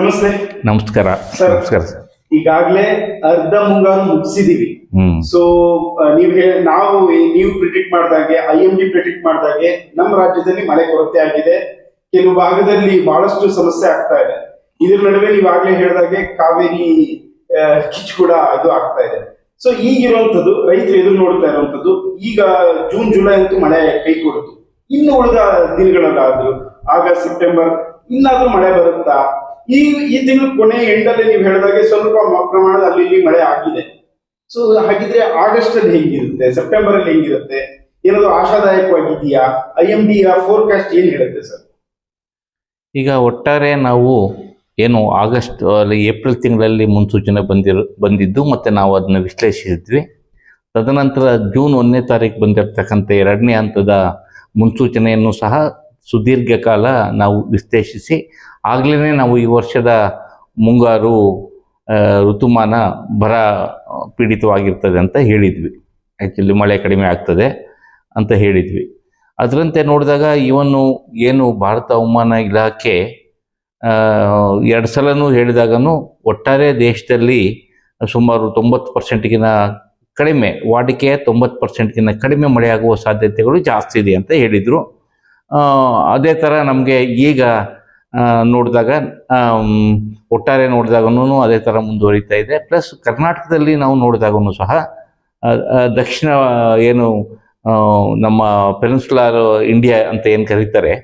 ನಮಸ್ತೆ. ನಮಸ್ಕಾರ ಸರ್. ನಮಸ್ಕಾರ ಸರ್. ಈಗಾಗಲೇ ಅರ್ಧ ಮುಂಗಾರು ಮುಗಿಸಿದೀವಿ. ಸೊ ನೀವು ಪ್ರಿಡಿಕ್ಟ್ ಮಾಡಿದಾಗೆ, IMD ಪ್ರಿಡಿಕ್ಟ್ ಮಾಡಿದಾಗೆ ನಮ್ಮ ರಾಜ್ಯದಲ್ಲಿ ಮಳೆ ಕೊರತೆ ಆಗಿದೆ. ಕೆಲವು ಭಾಗದಲ್ಲಿ ಬಹಳಷ್ಟು ಸಮಸ್ಯೆ ಆಗ್ತಾ ಇದೆ. ಇದ್ರ ನಡುವೆ ನೀವಾಗ್ಲೇ ಹೇಳಿದಾಗೆ ಕಾವೇರಿ ಕಿಚ್ಚು ಕೂಡ ಇದು ಆಗ್ತಾ ಇದೆ. ಸೊ ಈಗಿರುವಂತದ್ದು ರೈತರು ಎದುರು ನೋಡ್ತಾ ಇರುವಂತದ್ದು, ಈಗ ಜೂನ್ ಜುಲೈ ಅಂತೂ ಮಳೆ ಕೈ ಕೊಡುತ್ತು. ಇನ್ನು ಉಳಿದ ದಿನಗಳಲ್ಲಾದ್ರು ಆಗಸ್ಟ್ ಸೆಪ್ಟೆಂಬರ್ ಇನ್ನಾದ್ರೂ ಮಳೆ ಬರುತ್ತಾ? ಈ ತಿಂಗಳು ಕೊನೆ ಎಂಡಲ್ಲಿ ನೀವು ಹೇಳಿದಾಗೆ ಸ್ವಲ್ಪ ಪ್ರಮಾಣದ ಅಲ್ಲಿ ಇಲ್ಲಿ ಮಳೆ ಆಗಿದೆ. ಸೊ ಹಾಗಿದ್ರೆ ಆಗಸ್ಟ್ ಅಲ್ಲಿ ಹೆಂಗಿರುತ್ತೆ, ಸೆಪ್ಟೆಂಬರ್ ಅಲ್ಲಿ ಹೆಂಗಿರುತ್ತೆ, ಏನಾದ್ರು ಆಶಾದಾಯಕವಾಗಿದೆಯಾ? IMD ಫೋರ್ಕಾಸ್ಟ್ ಏನ್ ಹೇಳುತ್ತೆ ಸರ್? ಈಗ ಒಟ್ಟಾರೆ ನಾವು ಏನು ಆಗಸ್ಟ್ ಅಲ್ಲಿ ಏಪ್ರಿಲ್ ತಿಂಗಳಲ್ಲಿ ಮುನ್ಸೂಚನೆ ಬಂದಿದ್ದು ಮತ್ತು ನಾವು ಅದನ್ನು ವಿಶ್ಲೇಷಿಸಿದ್ವಿ. ತದನಂತರ ಜೂನ್ 1ನೇ ತಾರೀಕು ಬಂದಿರತಕ್ಕಂಥ 2ನೇ ಹಂತದ ಮುನ್ಸೂಚನೆಯನ್ನು ಸಹ ಸುದೀರ್ಘ ಕಾಲ ನಾವು ವಿಶ್ಲೇಷಿಸಿ ಆಗಲೇ ನಾವು ಈ ವರ್ಷದ ಮುಂಗಾರು ಋತುಮಾನ ಬರ ಪೀಡಿತವಾಗಿರ್ತದೆ ಅಂತ ಹೇಳಿದ್ವಿ. ಆ್ಯಕ್ಚುಲಿ ಮಳೆ ಕಡಿಮೆ ಆಗ್ತದೆ ಅಂತ ಹೇಳಿದ್ವಿ. ಅದರಂತೆ ನೋಡಿದಾಗ ಏನು ಭಾರತ ಹವಾಮಾನ ಇಲಾಖೆ 2 ಸಲನೂ ಹೇಳಿದಾಗನೂ ಒಟ್ಟಾರೆ ದೇಶದಲ್ಲಿ ಸುಮಾರು 90%ಗಿನ ಕಡಿಮೆ, ವಾಡಿಕೆಯ 90%ಗಿನ ಕಡಿಮೆ ಮಳೆಯಾಗುವ ಸಾಧ್ಯತೆಗಳು ಜಾಸ್ತಿ ಇದೆ ಅಂತ ಹೇಳಿದರು. ಅದೇ ಥರ ನಮಗೆ ಈಗ ನೋಡಿದಾಗ ಒಟ್ಟಾರೆ ನೋಡಿದಾಗೂ ಅದೇ ಥರ ಮುಂದುವರಿತಾ ಇದೆ. ಪ್ಲಸ್ ಕರ್ನಾಟಕದಲ್ಲಿ ನಾವು ನೋಡಿದಾಗೂ ಸಹ ದಕ್ಷಿಣ ಏನು ನಮ್ಮ ಪೆನಿನ್ಸುಲಾರ್ ಇಂಡಿಯಾ ಅಂತ ಏನು ಕರೀತಾರೆ,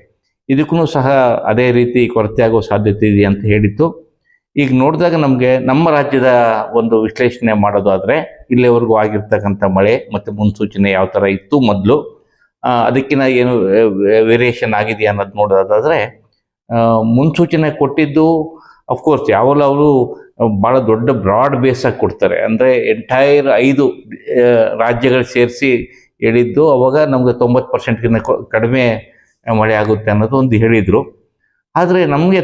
ಇದಕ್ಕೂ ಸಹ ಅದೇ ರೀತಿ ಕೊರತೆ ಆಗೋ ಸಾಧ್ಯತೆ ಇದೆ ಅಂತ ಹೇಳಿತ್ತು. ಈಗ ನೋಡಿದಾಗ ನಮಗೆ ನಮ್ಮ ರಾಜ್ಯದ ಒಂದು ವಿಶ್ಲೇಷಣೆ ಮಾಡೋದಾದರೆ ಇಲ್ಲಿವರೆಗೂ ಆಗಿರ್ತಕ್ಕಂಥ ಮಳೆ ಮತ್ತು ಮುನ್ಸೂಚನೆ ಯಾವ ಥರ ಇತ್ತು ಮೊದಲು, ಅದಕ್ಕಿಂತ ಏನು ವೇರಿಯೇಷನ್ ಆಗಿದೆಯಾ ಅನ್ನೋದು ನೋಡೋದಾದರೆ, ಮುನ್ಸೂಚನೆ ಕೊಟ್ಟಿದ್ದು ಅಫ್ಕೋರ್ಸ್ ಯಾವಲ್ಲ ಅವರು ಭಾಳ ದೊಡ್ಡ ಬ್ರಾಡ್ ಬೇಸಾಗಿ ಕೊಡ್ತಾರೆ. ಅಂದರೆ ಎಂಟೈರ್ 5 ರಾಜ್ಯಗಳು ಸೇರಿಸಿ ಹೇಳಿದ್ದು. ಅವಾಗ ನಮಗೆ 90%ಗಿಂತ ಕಡಿಮೆ ಮಳೆ ಆಗುತ್ತೆ ಅನ್ನೋದು ಒಂದು ಹೇಳಿದರು. ಆದರೆ ನಮಗೆ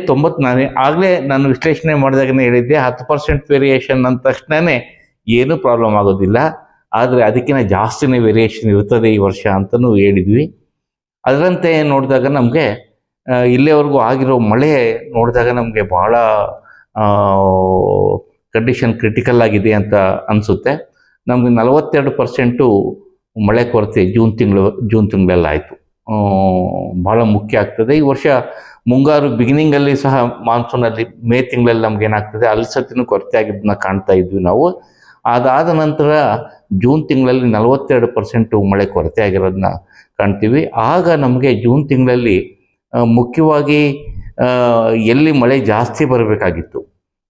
ನಾನು ವಿಶ್ಲೇಷಣೆ ಮಾಡಿದಾಗನೇ ಹೇಳಿದ್ದೆ 10% ವೇರಿಯೇಷನ್ ಅಂದ ತಕ್ಷಣವೇ ಏನೂ ಪ್ರಾಬ್ಲಮ್ ಆಗೋದಿಲ್ಲ, ಆದರೆ ಅದಕ್ಕಿಂತ ಜಾಸ್ತಿನೇ ವೇರಿಯೇಷನ್ ಇರ್ತದೆ ಈ ವರ್ಷ ಅಂತಲೂ ಹೇಳಿದ್ವಿ. ಅದರಂತೆ ನೋಡಿದಾಗ ನಮಗೆ ಇಲ್ಲಿವರೆಗೂ ಆಗಿರೋ ಮಳೆ ನೋಡಿದಾಗ ನಮಗೆ ಭಾಳ ಕಂಡೀಷನ್ ಕ್ರಿಟಿಕಲ್ ಆಗಿದೆ ಅಂತ ಅನಿಸುತ್ತೆ. ನಮಗೆ 42% ಮಳೆ ಕೊರತೆ ಜೂನ್ ತಿಂಗಳಲ್ಲಾಯಿತು. ಭಾಳ ಮುಖ್ಯ ಆಗ್ತದೆ. ಈ ವರ್ಷ ಮುಂಗಾರು ಬಿಗಿನಿಂಗಲ್ಲಿ ಸಹ ಮಾನ್ಸೂನಲ್ಲಿ ಮೇ ತಿಂಗಳಲ್ಲಿ ನಮಗೇನಾಗ್ತದೆ ಅಲ್ಸತ್ತಿನೂ ಕೊರತೆ ಆಗಿದ್ದನ್ನ ಕಾಣ್ತಾ ಇದ್ವಿ ನಾವು. ಅದಾದ ನಂತರ ಜೂನ್ ತಿಂಗಳಲ್ಲಿ 42% ಮಳೆ ಕೊರತೆ ಆಗಿರೋದನ್ನ ಕಾಣ್ತೀವಿ. ಆಗ ನಮಗೆ ಜೂನ್ ತಿಂಗಳಲ್ಲಿ ಮುಖ್ಯವಾಗಿ ಎಲ್ಲಿ ಮಳೆ ಜಾಸ್ತಿ ಬರಬೇಕಾಗಿತ್ತು,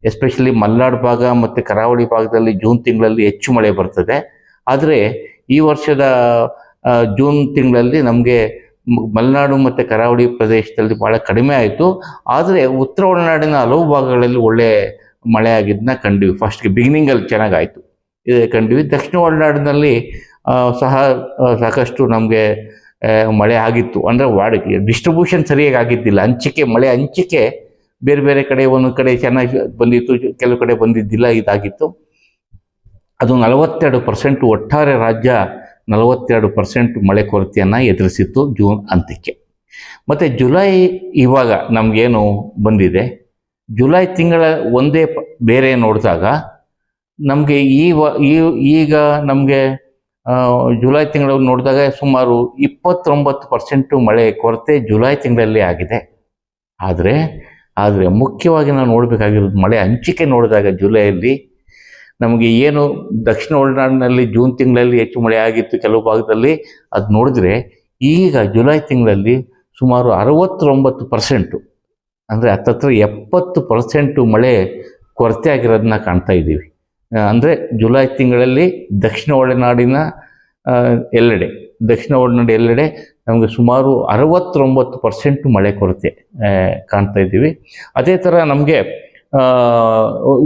ಎಸ್ಪೆಷಲಿ ಮಲೆನಾಡು ಭಾಗ ಮತ್ತು ಕರಾವಳಿ ಭಾಗದಲ್ಲಿ ಜೂನ್ ತಿಂಗಳಲ್ಲಿ ಹೆಚ್ಚು ಮಳೆ ಬರ್ತದೆ. ಆದರೆ ಈ ವರ್ಷದ ಜೂನ್ ತಿಂಗಳಲ್ಲಿ ನಮಗೆ ಮಲೆನಾಡು ಮತ್ತು ಕರಾವಳಿ ಪ್ರದೇಶದಲ್ಲಿ ಭಾಳ ಕಡಿಮೆ ಆಯಿತು. ಆದರೆ ಉತ್ತರ ಒಳನಾಡಿನ ಹಲವು ಭಾಗಗಳಲ್ಲಿ ಒಳ್ಳೆ ಮಳೆ ಆಗಿದ್ದನ್ನ ಕಂಡ್ವಿ. ಫಸ್ಟ್ಗೆ ಬಿಗಿನಿಂಗಲ್ಲಿ ಚೆನ್ನಾಗಾಯಿತು ಕಂಡ್ವಿ. ದಕ್ಷಿಣ ಒಳನಾಡಿನಲ್ಲಿ ಸಹ ಸಾಕಷ್ಟು ನಮಗೆ ಮಳೆ ಆಗಿತ್ತು. ಅಂದರೆ ವಾಡಿಕೆ ಡಿಸ್ಟ್ರಿಬ್ಯೂಷನ್ ಸರಿಯಾಗಿ ಆಗಿದ್ದಿಲ್ಲ, ಮಳೆ ಹಂಚಿಕೆ ಬೇರೆ ಬೇರೆ ಕಡೆ ಒಂದೊಂದು ಕಡೆ ಚೆನ್ನಾಗಿ ಬಂದಿತ್ತು, ಕೆಲವು ಕಡೆ ಬಂದಿದ್ದಿಲ್ಲ, ಇದಾಗಿತ್ತು. ಅದು 42% ಒಟ್ಟಾರೆ ರಾಜ್ಯ 42% ಮಳೆ ಕೊರತೆಯನ್ನು ಎದುರಿಸಿತ್ತು ಜೂನ್ ಅಂತ್ಯಕ್ಕೆ. ಮತ್ತು ಜುಲೈ ಇವಾಗ ನಮಗೇನು ಬಂದಿದೆ, ಜುಲೈ ತಿಂಗಳ ಒಂದೇ ಬೇರೆ ನೋಡಿದಾಗ ನಮಗೆ ಈಗ ನಮಗೆ ಜುಲೈ ತಿಂಗಳು ನೋಡಿದಾಗ ಸುಮಾರು 29% ಮಳೆ ಕೊರತೆ ಜುಲೈ ತಿಂಗಳಲ್ಲಿ ಆಗಿದೆ. ಆದರೆ ಮುಖ್ಯವಾಗಿ ನಾವು ನೋಡಬೇಕಾಗಿರೋದು ಮಳೆ ಹಂಚಿಕೆ ನೋಡಿದಾಗ ಜುಲೈಯಲ್ಲಿ ನಮಗೆ ಏನು ದಕ್ಷಿಣ ಒಳನಾಡಿನಲ್ಲಿ ಜೂನ್ ತಿಂಗಳಲ್ಲಿ ಹೆಚ್ಚು ಮಳೆ ಆಗಿತ್ತು ಕೆಲವು ಭಾಗದಲ್ಲಿ, ಅದು ನೋಡಿದ್ರೆ ಈಗ ಜುಲೈ ತಿಂಗಳಲ್ಲಿ ಸುಮಾರು 69%, ಅಂದರೆ ಹತ್ತತ್ರ 70% ಮಳೆ ಕೊರತೆ ಆಗಿರೋದನ್ನ ಕಾಣ್ತಾ ಇದ್ದೀವಿ. ಅಂದರೆ ಜುಲೈ ತಿಂಗಳಲ್ಲಿ ದಕ್ಷಿಣ ಒಳನಾಡು ಎಲ್ಲೆಡೆ ನಮಗೆ ಸುಮಾರು 69% ಮಳೆ ಕೊರತೆ ಕಾಣ್ತಾ ಇದ್ದೀವಿ. ಅದೇ ಥರ ನಮಗೆ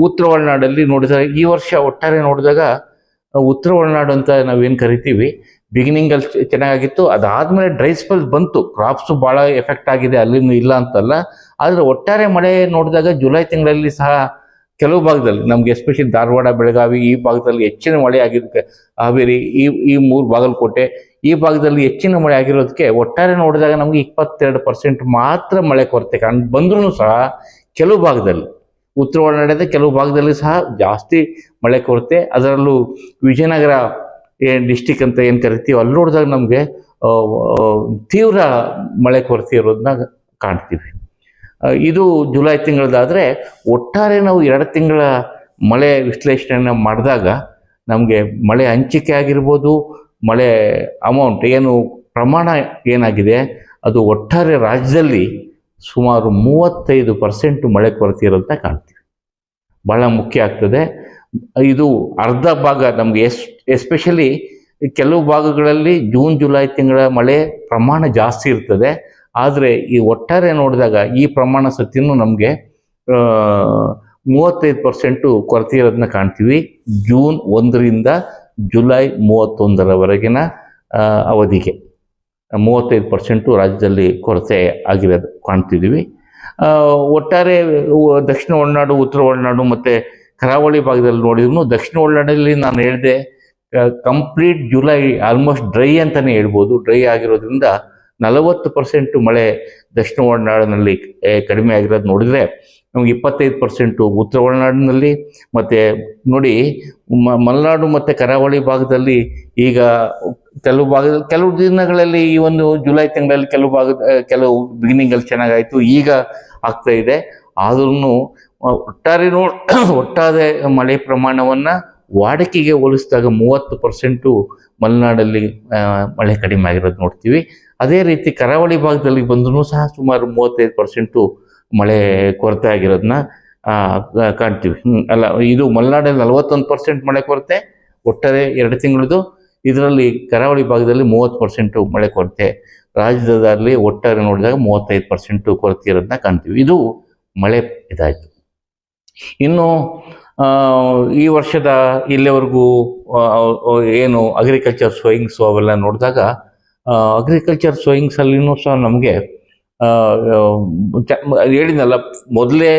ಉತ್ತರ ಒಳನಾಡಲ್ಲಿ ನೋಡಿದಾಗ ಈ ವರ್ಷ ಒಟ್ಟಾರೆ ನೋಡಿದಾಗ ಉತ್ತರ ಒಳನಾಡು ಅಂತ ನಾವೇನು ಕರಿತೀವಿ, ಬಿಗಿನಿಂಗಲ್ಲಿ ಚೆನ್ನಾಗಿತ್ತು. ಅದಾದಮೇಲೆ ಡ್ರೈ ಸ್ಪೆಲ್ ಬಂತು, ಕ್ರಾಪ್ಸು ಭಾಳ ಎಫೆಕ್ಟ್ ಆಗಿದೆ, ಅಲ್ಲಿನೂ ಇಲ್ಲ ಅಂತಲ್ಲ. ಆದರೆ ಒಟ್ಟಾರೆ ಮಳೆ ನೋಡಿದಾಗ ಜುಲೈ ತಿಂಗಳಲ್ಲಿ ಸಹ ಕೆಲವು ಭಾಗದಲ್ಲಿ ನಮಗೆ ಎಸ್ಪೆಷಲಿ ಧಾರವಾಡ, ಬೆಳಗಾವಿ ಈ ಭಾಗದಲ್ಲಿ ಹೆಚ್ಚಿನ ಮಳೆ ಆಗಿದ್ದಕ್ಕೆ, ಹಾವೇರಿ ಈ 3 ಬಾಗಲಕೋಟೆ ಈ ಭಾಗದಲ್ಲಿ ಹೆಚ್ಚಿನ ಮಳೆ ಆಗಿರೋದಕ್ಕೆ ಒಟ್ಟಾರೆ ನೋಡಿದಾಗ ನಮಗೆ 22% ಮಾತ್ರ ಮಳೆ ಕೊರತೆ ಬಂದ್ರೂ ಸಹ ಕೆಲವು ಭಾಗದಲ್ಲಿ ಉತ್ತರ ಒಳನಾಡಿನ ಕೆಲವು ಭಾಗದಲ್ಲಿ ಸಹ ಜಾಸ್ತಿ ಮಳೆ ಕೊರತೆ, ಅದರಲ್ಲೂ ವಿಜಯನಗರ ಡಿಸ್ಟಿಕ್ ಅಂತ ಏನು ಕರಿತೀವಿ ಅಲ್ಲಿ ನೋಡಿದಾಗ ನಮಗೆ ತೀವ್ರ ಮಳೆ ಕೊರತೆ ಇರೋದನ್ನ ಕಾಣ್ತೀವಿ. ಇದು ಜುಲೈ ತಿಂಗಳದಾದರೆ ಒಟ್ಟಾರೆ ನಾವು 2 ತಿಂಗಳ ಮಳೆ ವಿಶ್ಲೇಷಣೆಯನ್ನು ಮಾಡಿದಾಗ ನಮಗೆ ಮಳೆ ಹಂಚಿಕೆ ಆಗಿರ್ಬೋದು, ಮಳೆ ಅಮೌಂಟ್ ಏನು ಪ್ರಮಾಣ ಏನಾಗಿದೆ ಅದು ಒಟ್ಟಾರೆ ರಾಜ್ಯದಲ್ಲಿ ಸುಮಾರು 35% ಮಳೆ ಕೊರತೆ ಇರೋದನ್ನ ಕಾಣ್ತೀವಿ. ಬಹಳ ಮುಖ್ಯ ಆಗ್ತದೆ. ಇದು ಅರ್ಧ ಭಾಗ ನಮಗೆ ಎಸ್ಪೆಷಲಿ ಕೆಲವು ಭಾಗಗಳಲ್ಲಿ ಜೂನ್ ಜುಲೈ ತಿಂಗಳ ಮಳೆ ಪ್ರಮಾಣ ಜಾಸ್ತಿ ಇರ್ತದೆ. ಆದರೆ ಈ ಒಟ್ಟಾರೆ ನೋಡಿದಾಗ ಈ ಪ್ರಮಾಣ ಸತ್ಯನೂ ನಮಗೆ 35% ಕೊರತೆ ಇರೋದನ್ನ ಕಾಣ್ತೀವಿ. ಜೂನ್ 1ರಿಂದ ಜುಲೈ 31ರವರೆಗಿನ ಅವಧಿಗೆ 35% ರಾಜ್ಯದಲ್ಲಿ ಕೊರತೆ ಆಗಿರೋದು ಕಾಣ್ತಿದ್ದೀವಿ. ಒಟ್ಟಾರೆ ದಕ್ಷಿಣ ಒಳನಾಡು, ಉತ್ತರ ಒಳನಾಡು ಮತ್ತು ಕರಾವಳಿ ಭಾಗದಲ್ಲಿ ನೋಡಿದ್ರು ದಕ್ಷಿಣ ಒಳನಾಡಲ್ಲಿ ನಾನು ಹೇಳಿದೆ ಕಂಪ್ಲೀಟ್ ಜುಲೈ ಆಲ್ಮೋಸ್ಟ್ ಡ್ರೈ ಅಂತಲೇ ಹೇಳ್ಬೋದು. ಡ್ರೈ ಆಗಿರೋದ್ರಿಂದ 40% ಮಳೆ ದಕ್ಷಿಣ ಒಳನಾಡಿನಲ್ಲಿ ಕಡಿಮೆ ಆಗಿರೋದು ನೋಡಿದರೆ ನಮಗೆ 25% ಉತ್ತರ ಒಳನಾಡಿನಲ್ಲಿ, ಮತ್ತು ನೋಡಿ ಮಲೆನಾಡು ಮತ್ತು ಕರಾವಳಿ ಭಾಗದಲ್ಲಿ ಈಗ ಕೆಲವು ದಿನಗಳಲ್ಲಿ ಈ ಒಂದು ಜುಲೈ ತಿಂಗಳಲ್ಲಿ ಕೆಲವು ಬಿಗಿನಿಂಗಲ್ಲಿ ಚೆನ್ನಾಗಾಯಿತು, ಈಗ ಆಗ್ತಾ ಇದೆ. ಆದ್ರೂ ಒಟ್ಟಾರೆ ಮಳೆ ಪ್ರಮಾಣವನ್ನು ವಾಡಿಕೆಗೆ ಹೋಲಿಸಿದಾಗ 30% ಮಲೆನಾಡಲ್ಲಿ ಮಳೆ ಕಡಿಮೆ ಆಗಿರೋದು ನೋಡ್ತೀವಿ. ಅದೇ ರೀತಿ ಕರಾವಳಿ ಭಾಗದಲ್ಲಿ ಬಂದರೂ ಸಹ ಸುಮಾರು 35% ಮಳೆ ಕೊರತೆ ಆಗಿರೋದನ್ನ ಕಾಣ್ತೀವಿ. ಇದು ಮಲೆನಾಡಲ್ಲಿ 41% ಮಳೆ ಕೊರತೆ ಒಟ್ಟಾರೆ 2 ತಿಂಗಳದು. ಇದರಲ್ಲಿ ಕರಾವಳಿ ಭಾಗದಲ್ಲಿ 30% ಮಳೆ ಕೊರತೆ, ರಾಜ್ಯದಲ್ಲಿ ಒಟ್ಟಾರೆ ನೋಡಿದಾಗ 35% ಕೊರತೆ ಇರೋದನ್ನ ಕಾಣ್ತೀವಿ. ಇದು ಮಳೆ ಇದಾಯಿತು. ಇನ್ನು ಈ ವರ್ಷದ ಇಲ್ಲಿವರೆಗೂ ಏನು ಅಗ್ರಿಕಲ್ಚರ್ ಸೋಯಿಂಗ್ಸು ಅವೆಲ್ಲ ನೋಡಿದಾಗ ಅಗ್ರಿಕಲ್ಚರ್ ಸೋಯಿಂಗ್ಸಲ್ಲಿನೂ ಸಹ ನಮಗೆ ಹೇಳಿದ್ನಲ್ಲ, ಮೊದಲೇ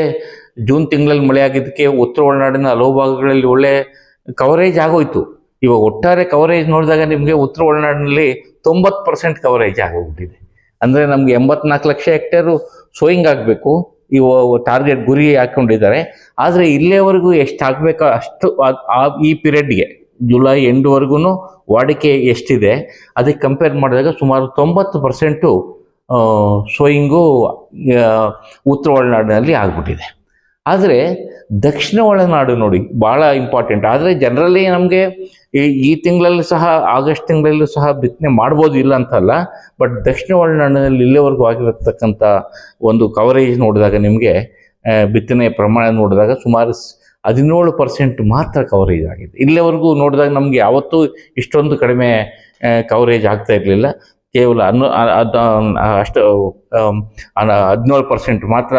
ಜೂನ್ ತಿಂಗಳಲ್ಲಿ ಮಳೆ ಆಗಿದ್ದಕ್ಕೆ ಉತ್ತರ ಒಳನಾಡಿನ ಹಲವು ಭಾಗಗಳಲ್ಲಿ ಒಳ್ಳೆ ಕವರೇಜ್ ಆಗೋಯ್ತು. ಇವಾಗ ಒಟ್ಟಾರೆ ಕವರೇಜ್ ನೋಡಿದಾಗ ನಿಮಗೆ ಉತ್ತರ ಒಳನಾಡಿನಲ್ಲಿ 90% ಕವರೇಜ್ ಆಗೋಗ್ಬಿಟ್ಟಿದೆ. ಅಂದರೆ ನಮಗೆ 84 ಲಕ್ಷ ಹೆಕ್ಟೇರು ಸೋಯಿಂಗ್ ಆಗಬೇಕು, ಇವು ಟಾರ್ಗೆಟ್ ಗುರಿ ಹಾಕ್ಕೊಂಡಿದ್ದಾರೆ. ಆದರೆ ಇಲ್ಲಿಯವರೆಗೂ ಎಷ್ಟು ಆಗಬೇಕೋ ಅಷ್ಟು ಈ ಪೀರಿಯಡ್ಗೆ ಜುಲೈ ಎಂಡ್ವರೆಗೂ ವಾಡಿಕೆ ಎಷ್ಟಿದೆ ಅದಕ್ಕೆ ಕಂಪೇರ್ ಮಾಡಿದಾಗ ಸುಮಾರು 90% ಸೋಯಿಂಗು ಉತ್ತರ ಒಳನಾಡಿನಲ್ಲಿ ಆಗ್ಬಿಟ್ಟಿದೆ. ಆದರೆ ದಕ್ಷಿಣ ಒಳನಾಡು ನೋಡಿ ಭಾಳ ಇಂಪಾರ್ಟೆಂಟ್. ಆದರೆ ಜನರಲಿ ನಮಗೆ ಈ ತಿಂಗಳಲ್ಲಿ ಸಹ ಆಗಸ್ಟ್ ತಿಂಗಳಲ್ಲೂ ಸಹ ಬಿತ್ತನೆ ಮಾಡ್ಬೋದು, ಇಲ್ಲ ಅಂತಲ್ಲ. ಬಟ್ ದಕ್ಷಿಣ ಒಳನಾಡಿನಲ್ಲಿ ಇಲ್ಲಿವರೆಗೂ ಆಗಿರತಕ್ಕಂಥ ಒಂದು ಕವರೇಜ್ ನೋಡಿದಾಗ ನಿಮಗೆ ಬಿತ್ತನೆ ಪ್ರಮಾಣ ನೋಡಿದಾಗ ಸುಮಾರು 17% ಮಾತ್ರ ಕವರೇಜ್ ಆಗಿದೆ. ಇಲ್ಲಿವರೆಗೂ ನೋಡಿದಾಗ ನಮಗೆ ಯಾವತ್ತೂ ಇಷ್ಟೊಂದು ಕಡಿಮೆ ಕವರೇಜ್ ಆಗ್ತಾ ಇರಲಿಲ್ಲ. ಕೇವಲ 17% ಮಾತ್ರ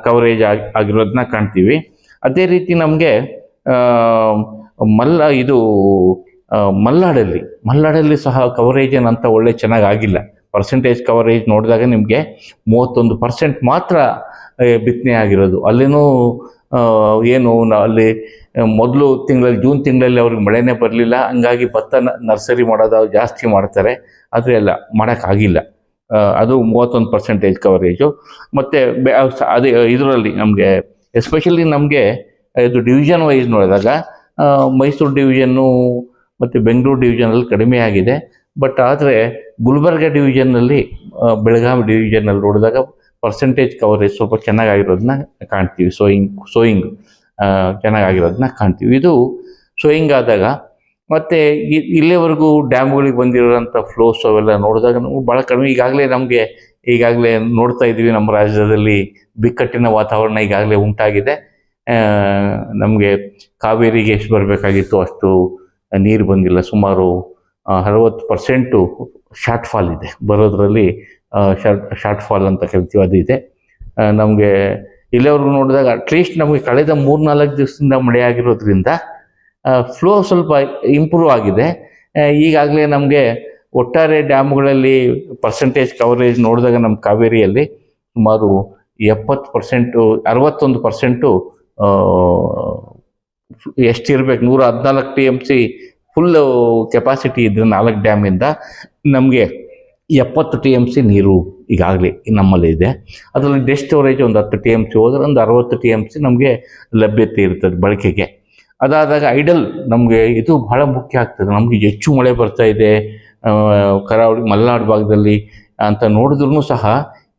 ಕವರೇಜ್ ಆಗಿರೋದನ್ನ ಕಾಣ್ತೀವಿ. ಅದೇ ರೀತಿ ನಮಗೆ ಮಲೆನಾಡಲ್ಲಿ ಸಹ ಕವರೇಜ್ ಏನಂತ ಒಳ್ಳೆ ಚೆನ್ನಾಗಿಲ್ಲ. ಪರ್ಸೆಂಟೇಜ್ ಕವರೇಜ್ ನೋಡಿದಾಗ ನಿಮಗೆ 31% ಮಾತ್ರ ಬಿತ್ತನೆ ಆಗಿರೋದು. ಅಲ್ಲಿನೂ ಏನು ಅಲ್ಲಿ ಮೊದಲು ತಿಂಗಳಲ್ಲಿ ಜೂನ್ ತಿಂಗಳಲ್ಲಿ ಅವ್ರಿಗೆ ಮಳೆನೇ ಬರಲಿಲ್ಲ, ಹಂಗಾಗಿ ಭತ್ತ ನರ್ಸರಿ ಮಾಡೋದು ಜಾಸ್ತಿ ಮಾಡ್ತಾರೆ. ಆದರೆ ಎಲ್ಲ ಮಾಡೋಕ್ಕಾಗಿಲ್ಲ. ಅದು 31% ಕವರೇಜು. ಮತ್ತು ಅದೇ ಇದರಲ್ಲಿ ನಮಗೆ ಎಸ್ಪೆಷಲಿ ನಮಗೆ ಇದು ಡಿವಿಷನ್ ವೈಸ್ ನೋಡಿದಾಗ ಮೈಸೂರು ಡಿವಿಷನ್ನು ಮತ್ತು ಬೆಂಗಳೂರು ಡಿವಿಷನಲ್ಲಿ ಕಡಿಮೆ ಆಗಿದೆ. ಬಟ್ ಆದರೆ ಗುಲ್ಬರ್ಗ ಡಿವಿಷನ್ನಲ್ಲಿ, ಬೆಳಗಾವಿ ಡಿವಿಷನಲ್ಲಿ ನೋಡಿದಾಗ ಪರ್ಸೆಂಟೇಜ್ ಕವರೇಜ್ ಸ್ವಲ್ಪ ಚೆನ್ನಾಗಿರೋದನ್ನ ಕಾಣ್ತೀವಿ. ಸೋಯಿಂಗ್ ಚೆನ್ನಾಗಿರೋದನ್ನ ಕಾಣ್ತೀವಿ. ಇದು ಸೋಯಿಂಗ್ ಆದಾಗ ಮತ್ತು ಇಲ್ಲಿವರೆಗೂ ಡ್ಯಾಮ್ಗಳಿಗೆ ಬಂದಿರೋಂಥ ಫ್ಲೋಸ್ ಅವೆಲ್ಲ ನೋಡಿದಾಗ ನಾವು ಭಾಳ ಕಡಿಮೆ. ಈಗಾಗಲೇ ನೋಡ್ತಾ ಇದ್ದೀವಿ ನಮ್ಮ ರಾಜ್ಯದಲ್ಲಿ ಬಿಕ್ಕಟ್ಟಿನ ವಾತಾವರಣ ಈಗಾಗಲೇ ಉಂಟಾಗಿದೆ. ನಮಗೆ ಕಾವೇರಿಗೆ ಎಷ್ಟು ಬರಬೇಕಾಗಿತ್ತು ಅಷ್ಟು ನೀರು ಬಂದಿಲ್ಲ. ಸುಮಾರು 60% ಶಾರ್ಟ್ ಫಾಲ್ ಇದೆ, ಬರೋದ್ರಲ್ಲಿ ಶಾರ್ಟ್ ಫಾಲ್ ಅಂತ ಕರಿತೀವಿ, ಅದು ಇದೆ. ನಮಗೆ ಇಲ್ಲಿವರೆಗೂ ನೋಡಿದಾಗ ಅಟ್ಲೀಸ್ಟ್ ನಮಗೆ ಕಳೆದ 3-4 ದಿವಸದಿಂದ ಮಳೆ ಆಗಿರೋದ್ರಿಂದ ಫ್ಲೋ ಸ್ವಲ್ಪ ಇಂಪ್ರೂವ್ ಆಗಿದೆ. ಈಗಾಗಲೇ ನಮಗೆ ಒಟ್ಟಾರೆ ಡ್ಯಾಮ್ಗಳಲ್ಲಿ ಪರ್ಸೆಂಟೇಜ್ ಕವರೇಜ್ ನೋಡಿದಾಗ ನಮ್ಮ ಕಾವೇರಿಯಲ್ಲಿ ಸುಮಾರು 61% ಎಷ್ಟಿರಬೇಕು, 114 TMC ಫುಲ್ಲು ಕೆಪಾಸಿಟಿ ಇದ್ದರೆ 4 ಡ್ಯಾಮಿಂದ ನಮಗೆ 70 TMC ನೀರು ಈಗಾಗಲೇ ನಮ್ಮಲ್ಲಿ ಇದೆ. ಅದರಲ್ಲಿ ಡೆಸ್ಟ್ ಸ್ಟೋರೇಜ್ ಒಂದು 10 TMC ಹೋದ್ರೆ ಒಂದು 60 TMC ನಮಗೆ ಲಭ್ಯತೆ ಇರ್ತದೆ ಬಳಕೆಗೆ. ಅದಾದಾಗ ಐಡಲ್ ನಮಗೆ ಇದು ಬಹಳ ಮುಖ್ಯ ಆಗ್ತದೆ. ನಮಗೆ ಹೆಚ್ಚು ಮಳೆ ಬರ್ತಾ ಇದೆ ಕರಾವಳಿ ಮಲೆನಾಡು ಭಾಗದಲ್ಲಿ ಅಂತ ನೋಡಿದ್ರೂ ಸಹ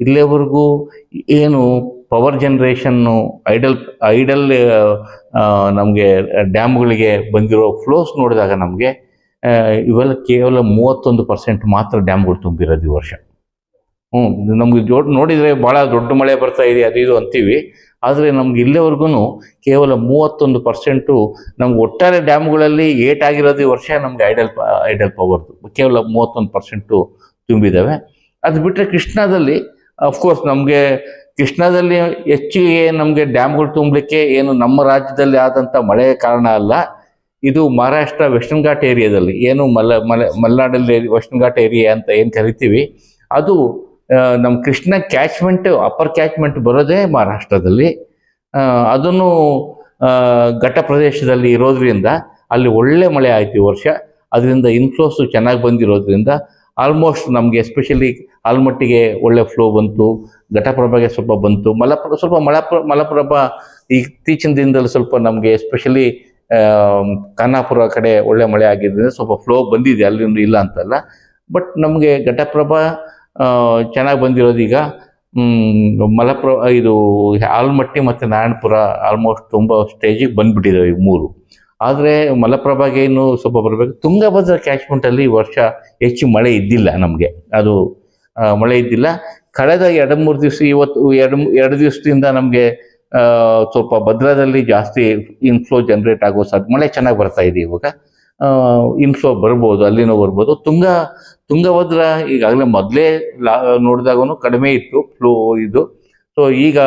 ಇಲ್ಲಿವರೆಗೂ ಏನು ಪವರ್ ಜನ್ರೇಷನ್ನು ಐಡಲ್ ನಮಗೆ ಡ್ಯಾಮ್ಗಳಿಗೆ ಬಂದಿರೋ ಫ್ಲೋಸ್ ನೋಡಿದಾಗ ನಮಗೆ ಇವೆಲ್ಲ ಕೇವಲ 31% ಮಾತ್ರ ಡ್ಯಾಮ್ಗಳು ತುಂಬಿರೋದು ಈ ವರ್ಷ. ನಮ್ಗೆ ನೋಡಿದರೆ ಭಾಳ ದೊಡ್ಡ ಮಳೆ ಬರ್ತಾ ಇದೆ ಅದು ಇದು ಅಂತೀವಿ, ಆದರೆ ನಮ್ಗೆ ಇಲ್ಲಿವರೆಗೂ ಕೇವಲ 31% ನಮ್ಗೆ ಒಟ್ಟಾರೆ ಡ್ಯಾಮ್ಗಳಲ್ಲಿ ಏಟಾಗಿರೋದು ಈ ವರ್ಷ ನಮ್ಗೆ ಐಡಲ್ ಪವರ್ದು ಕೇವಲ 31% ತುಂಬಿದ್ದಾವೆ. ಅದು ಬಿಟ್ಟರೆ ಕೃಷ್ಣಾದಲ್ಲಿ ಅಫ್ಕೋರ್ಸ್ ನಮಗೆ ಕೃಷ್ಣಾದಲ್ಲಿ ಹೆಚ್ಚಿಗೆ ನಮಗೆ ಡ್ಯಾಮ್ಗಳು ತುಂಬಲಿಕ್ಕೆ ಏನು ನಮ್ಮ ರಾಜ್ಯದಲ್ಲಿ ಆದಂಥ ಮಳೆ ಕಾರಣ ಅಲ್ಲ. ಇದು ಮಹಾರಾಷ್ಟ್ರ ವೆಸ್ಟರ್ನ್ ಘಾಟ್ ಏರಿಯಾದಲ್ಲಿ ಏನು ಮಲೆನಾಡಲ್ಲಿ ವೆಸ್ಟರ್ನ್ ಘಾಟ್ ಏರಿಯಾ ಅಂತ ಏನು ಕರಿತೀವಿ, ಅದು ನಮ್ಮ ಕೃಷ್ಣ ಕ್ಯಾಚ್ಮೆಂಟ್ ಅಪ್ಪರ್ ಕ್ಯಾಚ್ಮೆಂಟ್ ಬರೋದೇ ಮಹಾರಾಷ್ಟ್ರದಲ್ಲಿ. ಅದನ್ನು ಘಟ್ಟ ಪ್ರದೇಶದಲ್ಲಿ ಇರೋದ್ರಿಂದ ಅಲ್ಲಿ ಒಳ್ಳೆ ಮಳೆ ಆಯಿತು ಈ ವರ್ಷ. ಅದರಿಂದ ಇನ್ಫ್ಲೋಸು ಚೆನ್ನಾಗಿ ಬಂದಿರೋದ್ರಿಂದ ಆಲ್ಮೋಸ್ಟ್ ನಮಗೆ ಎಸ್ಪೆಷಲಿ ಆಲ್ಮಟ್ಟಿಗೆ ಒಳ್ಳೆ ಫ್ಲೋ ಬಂತು, ಘಟಪ್ರಭಾಗೆ ಸ್ವಲ್ಪ ಬಂತು, ಮಲಪ್ರಭಾ ಇತ್ತೀಚಿನ ದಿನದಲ್ಲಿ ಸ್ವಲ್ಪ ನಮಗೆ ಎಸ್ಪೆಷಲಿ ಖಾನಾಪುರ ಕಡೆ ಒಳ್ಳೆ ಮಳೆ ಆಗಿದ್ದರಿಂದ ಸ್ವಲ್ಪ ಫ್ಲೋ ಬಂದಿದೆ, ಅಲ್ಲಿಂದ ಇಲ್ಲ ಅಂತಲ್ಲ. ಬಟ್ ನಮಗೆ ಘಟಪ್ರಭಾ ಚೆನ್ನಾಗಿ ಬಂದಿರೋದೀಗ ಇದು ಆಲ್ಮಟ್ಟಿ ಮತ್ತು ನಾರಾಯಣಪುರ ಆಲ್ಮೋಸ್ಟ್ ತುಂಬ ಸ್ಟೇಜಿಗೆ ಬಂದುಬಿಟ್ಟಿದ್ದಾವೆ ಈ ಮೂರು. ಆದರೆ ಮಲಪ್ರಭಾಗೆ ಇನ್ನೂ ಸ್ವಲ್ಪ ಬರಬೇಕು. ತುಂಗಭದ್ರಾ ಕ್ಯಾಚ್ಮೆಂಟಲ್ಲಿ ಈ ವರ್ಷ ಹೆಚ್ಚು ಮಳೆ ಇದ್ದಿಲ್ಲ ನಮಗೆ, ಅದು ಮಳೆ ಇದ್ದಿಲ್ಲ. ಕಳೆದ 2-3 ದಿವಸ ಇವತ್ತು 2 ದಿವಸದಿಂದ ನಮಗೆ ಸ್ವಲ್ಪ ಭದ್ರಾದಲ್ಲಿ ಜಾಸ್ತಿ ಇನ್ಫ್ಲೋ ಜನ್ರೇಟ್ ಆಗೋ ಮಳೆ ಚೆನ್ನಾಗಿ ಬರ್ತಾ ಇದೆ. ಇವಾಗ ಇನ್ಫ್ಲೋ ಬರ್ಬೋದು, ಅಲ್ಲಿನೂ ಬರ್ಬೋದು. ತುಂಗಭದ್ರಾ ಈಗಾಗಲೇ ಮೊದಲೇ ನೋಡಿದಾಗೂ ಕಡಿಮೆ ಇತ್ತು ಫ್ಲೋ ಇದು. ಸೊ ಈಗ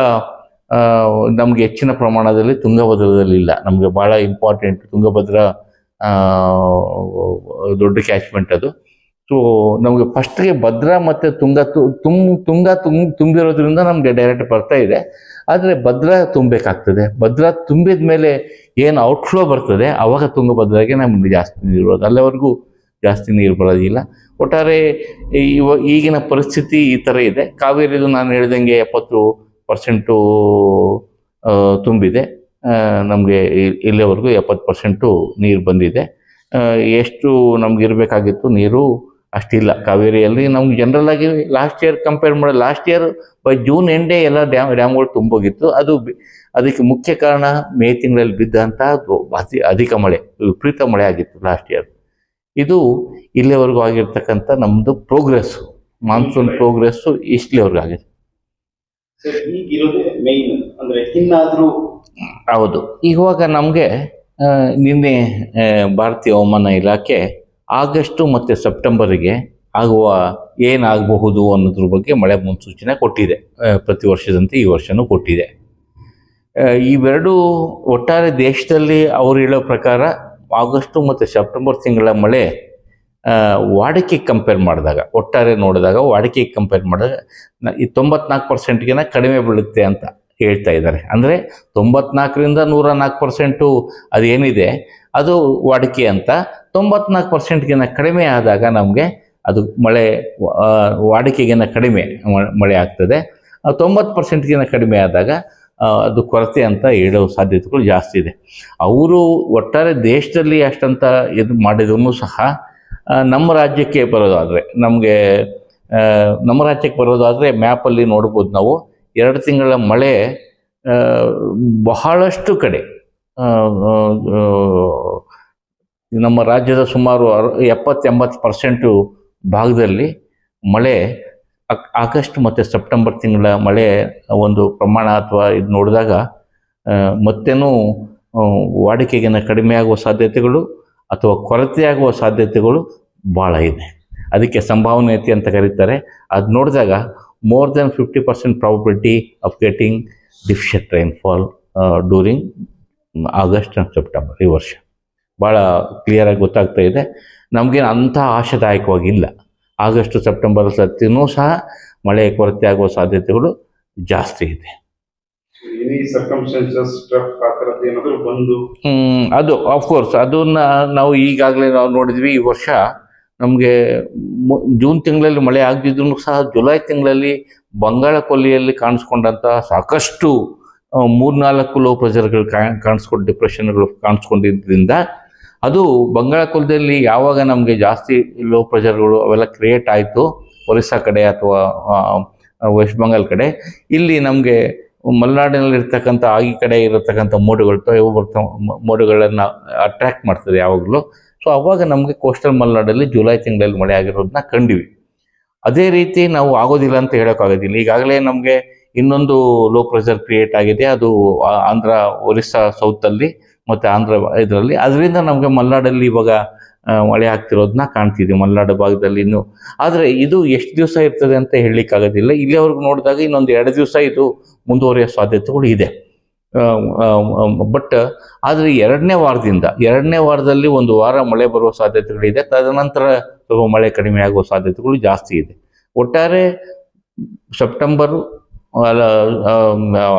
ನಮಗೆ ಹೆಚ್ಚಿನ ಪ್ರಮಾಣದಲ್ಲಿ ತುಂಗಭದ್ರದಲ್ಲಿ ಇಲ್ಲ. ನಮಗೆ ಭಾಳ ಇಂಪಾರ್ಟೆಂಟ್ ತುಂಗಭದ್ರಾ ದೊಡ್ಡ ಕ್ಯಾಚ್ಮೆಂಟ್ ಅದು. ಸೊ ನಮಗೆ ಫಸ್ಟ್ಗೆ ಭದ್ರಾ ಮತ್ತು ತುಂಬಿರೋದ್ರಿಂದ ನಮಗೆ ಡೈರೆಕ್ಟ್ ಬರ್ತಾ ಇದೆ. ಆದರೆ ಭದ್ರಾ ತುಂಬಬೇಕಾಗ್ತದೆ. ಭದ್ರಾ ತುಂಬಿದ ಮೇಲೆ ಏನು ಔಟ್ಫ್ಲೋ ಬರ್ತದೆ ಆವಾಗ ತುಂಗಭದ್ರಾಗೆ ನಮಗೆ ಜಾಸ್ತಿ ನೀರು ಬರೋದು, ಅಲ್ಲಿವರೆಗೂ ಜಾಸ್ತಿ ನೀರು ಬರೋದಿಲ್ಲ. ಒಟ್ಟಾರೆ ಈಗಿನ ಪರಿಸ್ಥಿತಿ ಈ ಥರ ಇದೆ. ಕಾವೇರಿದು ನಾನು ಹೇಳ್ದಂಗೆ 70% ತುಂಬಿದೆ. ನಮಗೆ ಇಲ್ಲಿವರೆಗೂ 70% ನೀರು ಬಂದಿದೆ. ಎಷ್ಟು ನಮ್ಗೆ ಇರಬೇಕಾಗಿತ್ತು ನೀರು ಅಷ್ಟಿಲ್ಲ ಕಾವೇರಿಯಲ್ಲಿ. ನಮ್ಗೆ ಜನರಲ್ ಆಗಿ ಲಾಸ್ಟ್ ಇಯರ್ ಕಂಪೇರ್ ಮಾಡಿ ಲಾಸ್ಟ್ ಇಯರ್ ಬೈ ಜೂನ್ ಎಂಡೇ ಎಲ್ಲ ಡ್ಯಾಮ್ಗಳು ತುಂಬೋಗಿತ್ತು. ಅದಕ್ಕೆ ಮುಖ್ಯ ಕಾರಣ ಮೇ ತಿಂಗಳಲ್ಲಿ ಬಿದ್ದಂಥ ಅಧಿಕ ಮಳೆ, ವಿಪರೀತ ಮಳೆ ಆಗಿತ್ತು ಲಾಸ್ಟ್ ಇಯರ್. ಇದು ಇಲ್ಲಿವರೆಗೂ ಆಗಿರ್ತಕ್ಕಂಥ ನಮ್ಮದು ಪ್ರೋಗ್ರೆಸ್ಸು, ಮಾನ್ಸೂನ್ ಪ್ರೋಗ್ರೆಸ್ಸು ಇಷ್ಟಲಿವರೆಗೂ ಆಗಿದೆ. ಹೌದು. ಇವಾಗ ನಮಗೆ ನಿನ್ನೆ ಭಾರತೀಯ ಹವಾಮಾನ ಇಲಾಖೆ ಆಗಸ್ಟು ಮತ್ತು ಸೆಪ್ಟೆಂಬರಿಗೆ ಆಗುವ ಏನಾಗಬಹುದು ಅನ್ನೋದ್ರ ಬಗ್ಗೆ ಮಳೆ ಮುನ್ಸೂಚನೆ ಕೊಟ್ಟಿದೆ. ಪ್ರತಿ ವರ್ಷದಂತೆ ಈ ವರ್ಷವೂ ಕೊಟ್ಟಿದೆ. ಇವೆರಡೂ ಒಟ್ಟಾರೆ ದೇಶದಲ್ಲಿ ಅವರು ಹೇಳೋ ಪ್ರಕಾರ ಆಗಸ್ಟು ಮತ್ತು ಸೆಪ್ಟೆಂಬರ್ ತಿಂಗಳ ಮಳೆ ವಾಡಿಕೆಗೆ ಕಂಪೇರ್ ಮಾಡಿದಾಗ, ಒಟ್ಟಾರೆ ನೋಡಿದಾಗ ವಾಡಿಕೆಗೆ ಕಂಪೇರ್ ಮಾಡಿದಾಗ 94%ಗಿಂತ ಕಡಿಮೆ ಬೀಳುತ್ತೆ ಅಂತ ಹೇಳ್ತಾ ಇದ್ದಾರೆ. ಅಂದರೆ 94ರಿಂದ 104% ಅದೇನಿದೆ ಅದು ವಾಡಿಕೆ ಅಂತ. 94%ಗಿಂತ ಕಡಿಮೆ ಆದಾಗ ನಮಗೆ ಅದು ಮಳೆ ವಾಡಿಕೆಗಿಂತ ಕಡಿಮೆ ಮಳೆ ಆಗ್ತದೆ. 90%ಗಿಂತ ಕಡಿಮೆ ಆದಾಗ ಅದು ಕೊರತೆ ಅಂತ ಹೇಳೋ ಸಾಧ್ಯತೆಗಳು ಜಾಸ್ತಿ ಇದೆ. ಅವರು ಒಟ್ಟಾರೆ ದೇಶದಲ್ಲಿ ಅಷ್ಟಂತ ಇದು ಮಾಡಿದ್ರೂ ಸಹ ನಮ್ಮ ರಾಜ್ಯಕ್ಕೆ ಬರೋದಾದರೆ ಮ್ಯಾಪಲ್ಲಿ ನೋಡ್ಬೋದು ನಾವು 2 ತಿಂಗಳ ಮಳೆ ಬಹಳಷ್ಟು ಕಡೆ ನಮ್ಮ ರಾಜ್ಯದ ಸುಮಾರು 70-80% ಭಾಗದಲ್ಲಿ ಮಳೆ ಆಗಸ್ಟ್ ಮತ್ತು ಸೆಪ್ಟೆಂಬರ್ ತಿಂಗಳ ಮಳೆ ಒಂದು ಪ್ರಮಾಣ ಅಥವಾ ಇದು ನೋಡಿದಾಗ ಮತ್ತೇನೂ ವಾಡಿಕೆಗಿಂತ ಕಡಿಮೆ ಆಗುವ ಸಾಧ್ಯತೆಗಳು ಅಥವಾ ಕೊರತೆ ಆಗುವ ಸಾಧ್ಯತೆಗಳು ಭಾಳ ಇದೆ. ಅದಕ್ಕೆ ಸಂಭಾವನೀಯತೆ ಅಂತ ಕರೀತಾರೆ. ಅದು ನೋಡಿದಾಗ more than 50% probability of getting deficient rainfall during August and September. ಈ ವರ್ಷ ಭಾಳ ಕ್ಲಿಯರಾಗಿ ಗೊತ್ತಾಗ್ತಾ ಇದೆ. ನಮಗೇನು ಅಂಥ ಆಶಾದಾಯಕವಾಗಿಲ್ಲ. ಆಗಸ್ಟು ಸೆಪ್ಟೆಂಬರ್ ಸತ್ತಿನೂ ಸಹ ಮಳೆ ಕೊರತೆ ಆಗುವ ಸಾಧ್ಯತೆಗಳು ಜಾಸ್ತಿ ಇದೆ. ಅದು ಆಫ್ಕೋರ್ಸ್ ಅದನ್ನ ನಾವು ಈಗಾಗಲೇ ನಾವು ನೋಡಿದ್ವಿ. ಈ ವರ್ಷ ನಮಗೆ ಜೂನ್ ತಿಂಗಳಲ್ಲಿ ಮಳೆ ಆಗದಿದ್ರು ಸಹ ಜುಲೈ ತಿಂಗಳಲ್ಲಿ ಬಂಗಾಳ ಕೊಲ್ಲಿಯಲ್ಲಿ ಕಾಣಿಸ್ಕೊಂಡಂಥ ಸಾಕಷ್ಟು 3-4 ಲೋ ಪ್ರೆಷರ್ಗಳು ಕಾಣಿಸ್ಕೊಂಡು ಡಿಪ್ರೆಷನ್ಗಳು ಕಾಣಿಸ್ಕೊಂಡಿದ್ದರಿಂದ ಅದು ಬಂಗಾಳ ಕೊಲ್ಲಿಯಲ್ಲಿ ಯಾವಾಗ ನಮಗೆ ಜಾಸ್ತಿ ಲೋ ಪ್ರೆಷರ್ಗಳು ಅವೆಲ್ಲ ಕ್ರಿಯೇಟ್ ಆಯಿತು ಒರಿಸ್ಸಾ ಕಡೆ ಅಥವಾ ವೆಸ್ಟ್ ಬೆಂಗಾಲ್ ಕಡೆ, ಇಲ್ಲಿ ನಮಗೆ ಮಲೆನಾಡಿನಲ್ಲಿರ್ತಕ್ಕಂಥ ಈ ಕಡೆ ಇರತಕ್ಕಂಥ ಮೋಡಗಳನ್ನು ಅಟ್ರ್ಯಾಕ್ಟ್ ಮಾಡ್ತದೆ ಯಾವಾಗಲೂ. ಸೊ ಅವಾಗ ನಮಗೆ ಕೋಸ್ಟಲ್ ಮಲೆನಾಡಲ್ಲಿ ಜುಲೈ ತಿಂಗಳಲ್ಲಿ ಮಳೆ ಆಗಿರೋದನ್ನ ಕಂಡಿವಿ. ಅದೇ ರೀತಿ ನಾವು ಆಗೋದಿಲ್ಲ ಅಂತ ಹೇಳೋಕ್ಕಾಗೋದಿಲ್ಲ. ಈಗಾಗಲೇ ನಮಗೆ ಇನ್ನೊಂದು ಲೋ ಪ್ರೆಷರ್ ಕ್ರಿಯೇಟ್ ಆಗಿದೆ, ಅದು ಆಂಧ್ರ ಒರಿಸ್ಸಾ ಸೌತಲ್ಲಿ ಮತ್ತು ಆಂಧ್ರ ಇದರಲ್ಲಿ. ಅದರಿಂದ ನಮಗೆ ಮಲೆನಾಡಲ್ಲಿ ಇವಾಗ ಮಳೆ ಆಗ್ತಿರೋದನ್ನ ಕಾಣ್ತಿದ್ವಿ ಮಲೆನಾಡು ಭಾಗದಲ್ಲಿ ಇನ್ನೂ. ಆದರೆ ಇದು ಎಷ್ಟು ದಿವಸ ಇರ್ತದೆ ಅಂತ ಹೇಳಲಿಕ್ಕಾಗೋದಿಲ್ಲ. ಇಲ್ಲಿವರೆಗೂ ನೋಡಿದಾಗ ಇನ್ನೊಂದು 2 ದಿವಸ ಇದು ಮುಂದುವರಿಯೋ ಸಾಧ್ಯತೆಗಳು ಇದೆ. ಬಟ್ ಆದರೆ ಎರಡನೇ ವಾರದಲ್ಲಿ 1 ವಾರ ಮಳೆ ಬರುವ ಸಾಧ್ಯತೆಗಳಿದೆ. ತದನಂತರ ಸ್ವಲ್ಪ ಮಳೆ ಕಡಿಮೆ ಆಗುವ ಸಾಧ್ಯತೆಗಳು ಜಾಸ್ತಿ ಇದೆ. ಒಟ್ಟಾರೆ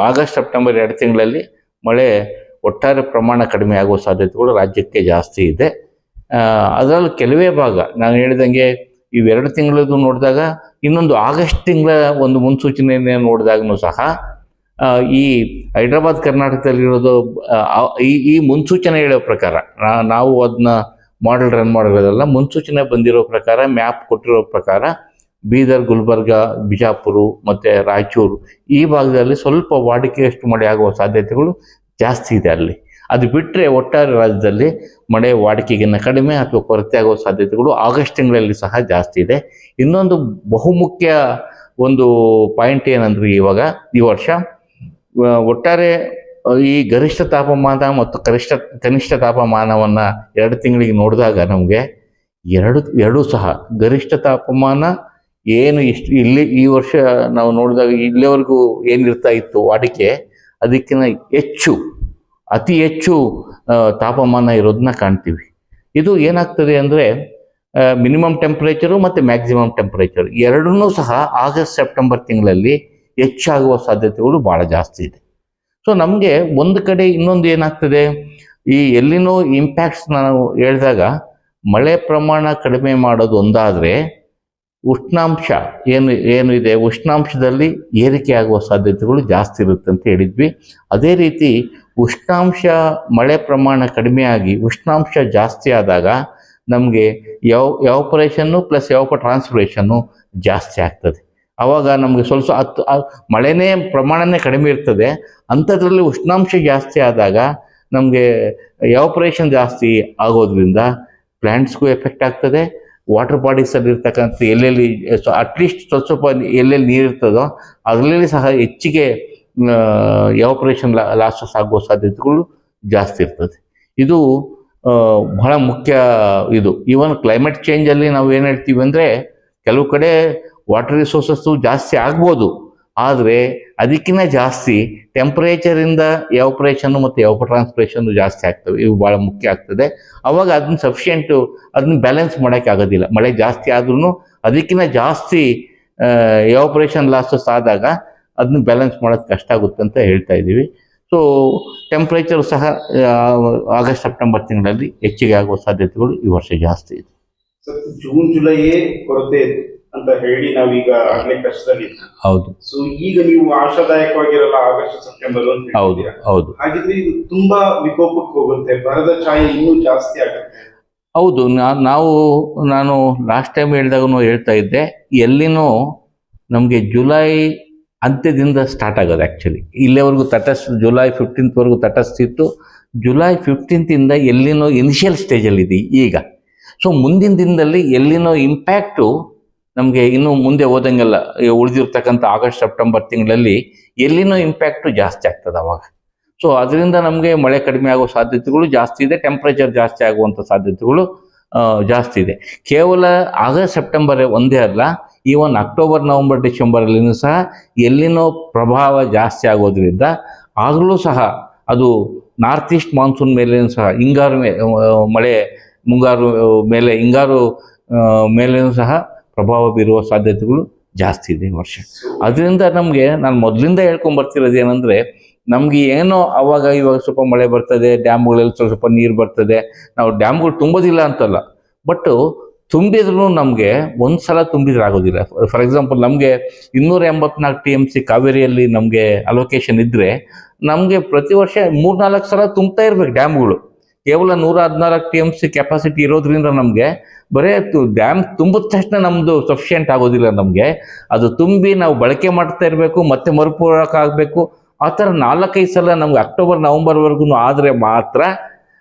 ಆಗಸ್ಟ್ ಸೆಪ್ಟೆಂಬರ್ 2 ತಿಂಗಳಲ್ಲಿ ಮಳೆ ಒಟ್ಟಾರೆ ಪ್ರಮಾಣ ಕಡಿಮೆ ಆಗುವ ಸಾಧ್ಯತೆಗಳು ರಾಜ್ಯಕ್ಕೆ ಜಾಸ್ತಿ ಇದೆ. ಅದರಲ್ಲೂ ಕೆಲವೇ ಭಾಗ ನಾನು ಹೇಳಿದಂಗೆ ಇವು 2 ತಿಂಗಳದ್ದು ನೋಡಿದಾಗ, ಇನ್ನೊಂದು ಆಗಸ್ಟ್ ತಿಂಗಳ ಒಂದು ಮುನ್ಸೂಚನೆಯನ್ನು ನೋಡಿದಾಗೂ ಸಹ ಈ ಹೈದ್ರಾಬಾದ್ ಕರ್ನಾಟಕದಲ್ಲಿರೋದು ಈ ಮುನ್ಸೂಚನೆ ಹೇಳೋ ಪ್ರಕಾರ ನಾವು ಅದನ್ನ ಮಾಡೆಲ್ ರನ್ ಮಾಡಿರೋದಲ್ಲ, ಮುನ್ಸೂಚನೆ ಬಂದಿರೋ ಪ್ರಕಾರ, ಮ್ಯಾಪ್ ಕೊಟ್ಟಿರೋ ಪ್ರಕಾರ ಬೀದರ್, ಗುಲ್ಬರ್ಗ, ಬಿಜಾಪುರ ಮತ್ತು ರಾಯಚೂರು ಈ ಭಾಗದಲ್ಲಿ ಸ್ವಲ್ಪ ವಾಡಿಕೆಯಷ್ಟು ಮಳೆ ಆಗುವ ಸಾಧ್ಯತೆಗಳು ಜಾಸ್ತಿ ಇದೆ ಅಲ್ಲಿ. ಅದು ಬಿಟ್ಟರೆ ಒಟ್ಟಾರೆ ರಾಜ್ಯದಲ್ಲಿ ಮಳೆ ವಾಡಿಕೆಗಿನ್ನ ಕಡಿಮೆ ಅಥವಾ ಕೊರತೆ ಆಗುವ ಸಾಧ್ಯತೆಗಳು ಆಗಸ್ಟ್ ತಿಂಗಳಲ್ಲಿ ಸಹ ಜಾಸ್ತಿ ಇದೆ. ಇನ್ನೊಂದು ಬಹುಮುಖ್ಯ ಒಂದು ಪಾಯಿಂಟ್ ಏನಂದ್ರೆ, ಈ ವರ್ಷ ಒಟ್ಟಾರೆ ಈ ಗರಿಷ್ಠ ತಾಪಮಾನ ಮತ್ತು ಕನಿಷ್ಠ ತಾಪಮಾನವನ್ನು 2 ತಿಂಗಳಿಗೆ ನೋಡಿದಾಗ ನಮಗೆ ಎರಡೂ ಸಹ ಗರಿಷ್ಠ ತಾಪಮಾನ ಇಲ್ಲಿ ಈ ವರ್ಷ ನಾವು ನೋಡಿದಾಗ ಇಲ್ಲಿವರೆಗೂ ಏನಿರ್ತಾ ಇತ್ತು ವಾಡಿಕೆ, ಅದಕ್ಕಿಂತ ಅತಿ ಹೆಚ್ಚು ತಾಪಮಾನ ಇರೋದನ್ನ ಕಾಣ್ತೀವಿ. ಇದು ಏನಾಗ್ತದೆ ಅಂದರೆ ಮಿನಿಮಮ್ ಟೆಂಪ್ರೇಚರು ಮತ್ತು ಮ್ಯಾಕ್ಸಿಮಮ್ ಟೆಂಪ್ರೇಚರ್ ಎರಡನ್ನೂ ಸಹ ಆಗಸ್ಟ್ ಸೆಪ್ಟೆಂಬರ್ ತಿಂಗಳಲ್ಲಿ ಹೆಚ್ಚಾಗುವ ಸಾಧ್ಯತೆಗಳು ಭಾಳ ಜಾಸ್ತಿ ಇದೆ. ಸೊ ನಮಗೆ ಒಂದು ಕಡೆ ಇನ್ನೊಂದು ಏನಾಗ್ತದೆ, ಈ ಎಲ್ಲಿನೋ ಇಂಪ್ಯಾಕ್ಟ್ಸ್ ನಾವು ಹೇಳಿದಾಗ ಮಳೆ ಪ್ರಮಾಣ ಕಡಿಮೆ ಮಾಡೋದು ಒಂದಾದರೆ, ಉಷ್ಣಾಂಶ ಏನು ಇದೆ ಉಷ್ಣಾಂಶದಲ್ಲಿ ಏರಿಕೆ ಆಗುವ ಸಾಧ್ಯತೆಗಳು ಜಾಸ್ತಿ ಇರುತ್ತೆ ಅಂತ ಹೇಳಿದ್ವಿ. ಅದೇ ರೀತಿ ಉಷ್ಣಾಂಶ ಮಳೆ ಪ್ರಮಾಣ ಕಡಿಮೆ ಆಗಿ ಉಷ್ಣಾಂಶ ಜಾಸ್ತಿ ಆದಾಗ ನಮಗೆ ಎವಾಪರೇಷನ್ನು ಪ್ಲಸ್ ಟ್ರಾನ್ಸ್ಪಿರೇಷನ್ನು ಜಾಸ್ತಿ ಆಗ್ತದೆ. ಆವಾಗ ನಮಗೆ ಸ್ವಲ್ಪ ಮಳೆನೇ ಪ್ರಮಾಣನೇ ಕಡಿಮೆ ಇರ್ತದೆ, ಅಂಥದ್ರಲ್ಲಿ ಉಷ್ಣಾಂಶ ಜಾಸ್ತಿ ಆದಾಗ ನಮಗೆ ಎವಾಪರೇಷನ್ ಜಾಸ್ತಿ ಆಗೋದ್ರಿಂದ ಪ್ಲ್ಯಾಂಟ್ಸ್ಗೂ ಎಫೆಕ್ಟ್ ಆಗ್ತದೆ. ವಾಟರ್ ಬಾಡೀಸಲ್ಲಿ ಇರ್ತಕ್ಕಂಥ ಎಲ್ಲೆಲ್ಲಿ ಅಟ್ಲೀಸ್ಟ್ ಸ್ವಲ್ಪ ಎಲ್ಲೆಲ್ಲಿ ನೀರಿರ್ತದೋ ಅದರಲ್ಲಿ ಸಹ ಹೆಚ್ಚಿಗೆ ಎವಾಪರೇಷನ್ ಲಾಸಸ್ ಆಗುವ ಸಾಧ್ಯತೆಗಳು ಜಾಸ್ತಿ ಇರ್ತದೆ. ಇದು ಬಹಳ ಮುಖ್ಯ. ಈವನ್ ಕ್ಲೈಮೇಟ್ ಚೇಂಜಲ್ಲಿ ನಾವು ಏನು ಹೇಳ್ತೀವಿ ಅಂದರೆ, ಕೆಲವು ಕಡೆ ವಾಟರ್ ರಿಸೋರ್ಸಸ್ಸು ಜಾಸ್ತಿ ಆಗ್ಬೋದು, ಆದರೆ ಅದಕ್ಕಿಂತ ಜಾಸ್ತಿ ಟೆಂಪ್ರೇಚರಿಂದ ಎವಾಪರೇಷನ್ನು ಮತ್ತು ಟ್ರಾನ್ಸ್ಪಿರೇಷನ್ನು ಜಾಸ್ತಿ ಆಗ್ತವೆ. ಇವು ಭಾಳ ಮುಖ್ಯ ಆಗ್ತದೆ. ಆವಾಗ ಅದನ್ನ ಬ್ಯಾಲೆನ್ಸ್ ಮಾಡೋಕ್ಕೆ ಆಗೋದಿಲ್ಲ. ಮಳೆ ಜಾಸ್ತಿ ಆದ್ರೂ ಅದಕ್ಕಿಂತ ಜಾಸ್ತಿ ಎವಾಪರೇಷನ್ ಲಾಸಸ್ ಆದಾಗ ಅದನ್ನ ಬ್ಯಾಲೆನ್ಸ್ ಮಾಡೋದು ಕಷ್ಟ ಆಗುತ್ತೆ ಅಂತ ಹೇಳ್ತಾ ಇದ್ದೀವಿ. ಸೊ ಟೆಂಪ್ರೇಚರ್ ಸಹ ಆಗಸ್ಟ್ ಸೆಪ್ಟೆಂಬರ್ ತಿಂಗಳಲ್ಲಿ ಹೆಚ್ಚಿಗೆ ಆಗುವ ಸಾಧ್ಯತೆಗಳು ಈ ವರ್ಷ ಜಾಸ್ತಿ ಇದೆ. ಜೂನ್ ಜುಲೈಯೇ ಕೊರತೆ ಅಂತ ಹೇಳಿ ನಾವೀಗ ಆಗಲೇ ಕಷ್ಟದಲ್ಲಿ. ಹೌದು. ಸೊ ಈಗ ನೀವು ಆಶಾದಾಯಕವಾಗಿರಲ್ಲ ಆಗಸ್ಟ್ ಸೆಪ್ಟೆಂಬರ್ ಅಂತ. ಹೌದು. ಹಾಗಿದ್ರೆ ಇದು ತುಂಬಾ ವಿಕೋಪಕ್ಕೆ ಹೋಗುತ್ತೆ, ಬರದ ಛಾಯೆ ಇನ್ನೂ ಜಾಸ್ತಿ ಆಗುತ್ತೆ. ಹೌದು. ನಾನು ಲಾಸ್ಟ್ ಟೈಮ್ ಹೇಳಿದಾಗೂ ಹೇಳ್ತಾ ಇದ್ದೆ, ಎಲ್ಲಿನೂ ನಮಗೆ ಜುಲೈ ಅಂತ್ಯದಿಂದ ಸ್ಟಾರ್ಟ್ ಆಗೋದು. ಆ್ಯಕ್ಚುಲಿ ಇಲ್ಲಿವರೆಗೂ ಜುಲೈ 15th ತಟಸ್ಥಿತ್ತು. ಜುಲೈ 15th ಎಲ್ಲಿನೋ ಇನಿಷಿಯಲ್ ಸ್ಟೇಜಲ್ಲಿದೆ ಈಗ. ಸೊ ಮುಂದಿನ ದಿನದಲ್ಲಿ ಎಲ್ಲಿನೋ ಇಂಪ್ಯಾಕ್ಟು ನಮಗೆ ಇನ್ನೂ ಮುಂದೆ ಹೋದಂಗೆಲ್ಲ ಉಳಿದಿರ್ತಕ್ಕಂಥ ಆಗಸ್ಟ್ ಸೆಪ್ಟೆಂಬರ್ ತಿಂಗಳಲ್ಲಿ ಎಲ್ಲಿನೋ ಇಂಪ್ಯಾಕ್ಟು ಜಾಸ್ತಿ ಆಗ್ತದೆ ಅವಾಗ. ಸೊ ಅದರಿಂದ ನಮಗೆ ಮಳೆ ಕಡಿಮೆ ಆಗೋ ಸಾಧ್ಯತೆಗಳು ಜಾಸ್ತಿ ಇದೆ, ಟೆಂಪ್ರೇಚರ್ ಜಾಸ್ತಿ ಆಗುವಂಥ ಸಾಧ್ಯತೆಗಳು ಜಾಸ್ತಿ ಇದೆ. ಕೇವಲ ಆಗಸ್ಟ್ ಸೆಪ್ಟೆಂಬರ್ ಒಂದೇ ಅಲ್ಲ, ಈವನ್ ಅಕ್ಟೋಬರ್, ನವಂಬರ್, ಡಿಸೆಂಬರಲ್ಲಿನೂ ಸಹ ಎಲ್ಲಿನೋ ಪ್ರಭಾವ ಜಾಸ್ತಿ ಆಗೋದ್ರಿಂದ ಆಗಲೂ ಸಹ ಅದು ನಾರ್ತ್ ಈಸ್ಟ್ ಮಾನ್ಸೂನ್ ಮೇಲೇನೂ ಸಹ ಹಿಂಗಾರು ಮೇಲೇನೂ ಸಹ ಪ್ರಭಾವ ಬೀರುವ ಸಾಧ್ಯತೆಗಳು ಜಾಸ್ತಿ ಇದೆ ಈ ವರ್ಷ. ಅದರಿಂದ ನಾನು ಮೊದಲಿಂದ ಹೇಳ್ಕೊಂಬರ್ತಿರೋದು ಏನಂದರೆ, ನಮಗೆ ಏನೋ ಇವಾಗ ಸ್ವಲ್ಪ ಮಳೆ ಬರ್ತದೆ, ಡ್ಯಾಮ್ಗಳಲ್ಲಿ ಸ್ವಲ್ಪ ನೀರು ಬರ್ತದೆ, ನಾವು ಡ್ಯಾಮ್ಗಳು ತುಂಬೋದಿಲ್ಲ ಅಂತಲ್ಲ, ಬಟ್ ತುಂಬಿದ್ರೂ ನಮಗೆ ಒಂದ್ಸಲ ತುಂಬಿದ್ರೆ ಆಗೋದಿಲ್ಲ. ಫಾರ್ ಎಕ್ಸಾಂಪಲ್ ನಮಗೆ 284 TMC ಕಾವೇರಿಯಲ್ಲಿ ನಮಗೆ ಅಲೋಕೇಶನ್ ಇದ್ದರೆ ನಮಗೆ ಪ್ರತಿ ವರ್ಷ 3-4 ಸಲ ತುಂಬ್ತಾ ಇರ್ಬೇಕು ಡ್ಯಾಮ್ಗಳು. ಕೇವಲ 114 TMC ಕೆಪಾಸಿಟಿ ಇರೋದ್ರಿಂದ ನಮಗೆ ಬರೇ ಡ್ಯಾಮ್ ತುಂಬಿದ ತಕ್ಷಣ ನಮ್ಮದು ಸಫಿಷಿಯೆಂಟ್ ಆಗೋದಿಲ್ಲ. ನಮಗೆ ಅದು ತುಂಬಿ ನಾವು ಬಳಕೆ ಮಾಡ್ತಾ ಇರಬೇಕು, ಮತ್ತೆ ಮರುಪೂರಕ ಆಗಬೇಕು. ಆ ಥರ 4-5 ಸಲ ನಮ್ಗೆ ಅಕ್ಟೋಬರ್ ನವಂಬರ್ವರೆಗೂ ಆದರೆ ಮಾತ್ರ,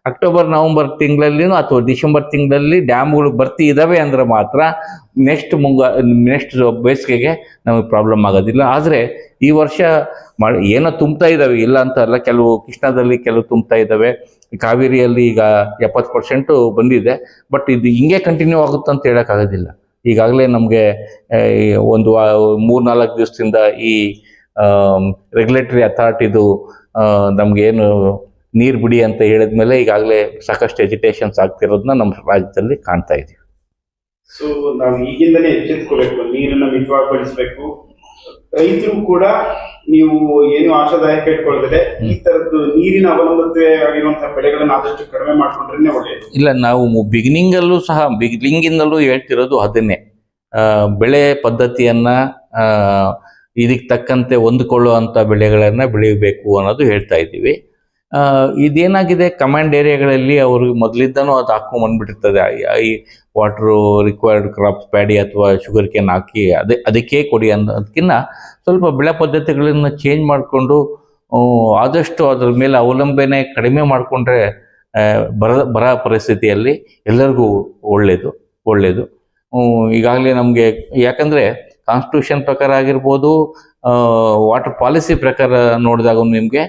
ಅಕ್ಟೋಬರ್ ನವಂಬರ್ ತಿಂಗಳಲ್ಲಿನೂ ಅಥವಾ ಡಿಸೆಂಬರ್ ತಿಂಗಳಲ್ಲಿ ಡ್ಯಾಮ್ಗಳು ಬರ್ತಿ ಇದ್ದಾವೆ ಅಂದರೆ ಮಾತ್ರ ನೆಕ್ಸ್ಟ್ ಬೇಸಿಗೆಗೆ ನಮಗೆ ಪ್ರಾಬ್ಲಮ್ ಆಗೋದಿಲ್ಲ. ಆದರೆ ಈ ವರ್ಷ ಏನೋ ತುಂಬ್ತಾ ಇದ್ದಾವೆ, ಇಲ್ಲ ಅಂತ ಅಲ್ಲ. ಕೆಲವು ಕೃಷ್ಣಾದಲ್ಲಿ ಕೆಲವು ತುಂಬ್ತಾ ಇದ್ದಾವೆ, ಕಾವೇರಿಯಲ್ಲಿ ಈಗ 70% ಬಂದಿದೆ. ಬಟ್ ಇದು ಹಿಂಗೆ ಕಂಟಿನ್ಯೂ ಆಗುತ್ತೆ ಅಂತ ಹೇಳೋಕ್ಕಾಗೋದಿಲ್ಲ. ಈಗಾಗಲೇ ನಮಗೆ ಒಂದು 3-4 ದಿವಸದಿಂದ ಈ ರೆಗ್ಯುಲೇಟರಿ ಅಥಾರಿಟಿದು ನಮಗೇನು ನೀರು ಬಿಡಿ ಅಂತ ಹೇಳಿದ್ಮೇಲೆ ಈಗಾಗಲೇ ಸಾಕಷ್ಟು ಎಜಿಟೇಷನ್ಸ್ ಆಗ್ತಿರೋದನ್ನ ನಮ್ಮ ರಾಜ್ಯದಲ್ಲಿ ಕಾಣ್ತಾ ಇದ್ದೀವಿ. ಸೊ ನಾವು ಈಗಿಂದಲೇ ಎಚ್ಚೆತ್ಕೋಬೇಕು, ನೀರನ್ನ ಮಿತವಾಗಿ ಬಳಸಬೇಕು. ರೈತರು ಕೂಡ ನೀವು ಏನು ಆಶಾದಾಯಕ ಇಟ್ಕೊಳ್ತದೆ, ಈ ತರದ್ದು ನೀರಿನ ಅವಲಂಬಿತ ಆಗಿರುವಂತಹ ಬೆಳೆಗಳನ್ನ ಆದಷ್ಟು ಕಡಿಮೆ ಮಾಡ್ಕೊಂಡ್ರೆ ಒಳ್ಳೆಯದು. ಇಲ್ಲ, ನಾವು ಬಿಗಿನಿಂಗಿಂದಲೂ ಹೇಳ್ತಿರೋದು ಅದನ್ನೇ, ಬೆಳೆ ಪದ್ಧತಿಯನ್ನ ಇದಕ್ಕೆ ತಕ್ಕಂತೆ ಹೊಂದಿಕೊಳ್ಳುವಂಥ ಬೆಳೆಗಳನ್ನು ಬೆಳೆಯಬೇಕು ಅನ್ನೋದು ಹೇಳ್ತಾ ಇದ್ದೀವಿ. ಇದೇನಾಗಿದೆ, ಕಮಾಂಡ್ ಏರಿಯಾಗಳಲ್ಲಿ ಅವ್ರಿಗೆ ಮೊದಲಿದ್ದನೂ ಅದು ಹಾಕೊಂಡ್ಬಂದ್ಬಿಟ್ಟಿರ್ತದೆ. ಈ ವಾಟ್ರು ರಿಕ್ವೈರ್ಡ್ ಕ್ರಾಪ್ಸ್, ಪ್ಯಾಡಿ ಅಥವಾ ಶುಗರ್ ಕೇನ್ ಹಾಕಿ ಅದಕ್ಕೆ ಕೊಡಿ ಅನ್ನೋದಕ್ಕಿಂತ ಸ್ವಲ್ಪ ಬೆಳೆ ಪದ್ಧತಿಗಳನ್ನು ಚೇಂಜ್ ಮಾಡಿಕೊಂಡು ಆದಷ್ಟು ಅದ್ರ ಮೇಲೆ ಅವಲಂಬನೆ ಕಡಿಮೆ ಮಾಡಿಕೊಂಡ್ರೆ ಬರ ಪರಿಸ್ಥಿತಿಯಲ್ಲಿ ಎಲ್ಲರಿಗೂ ಒಳ್ಳೆಯದು. ಈಗಾಗಲೇ ನಮಗೆ, ಯಾಕಂದರೆ ಕಾನ್ಸ್ಟಿಟ್ಯೂಷನ್ ಪ್ರಕಾರ ಆಗಿರ್ಬೋದು, ವಾಟರ್ ಪಾಲಿಸಿ ಪ್ರಕಾರ ನೋಡಿದಾಗ ನಿಮಗೆ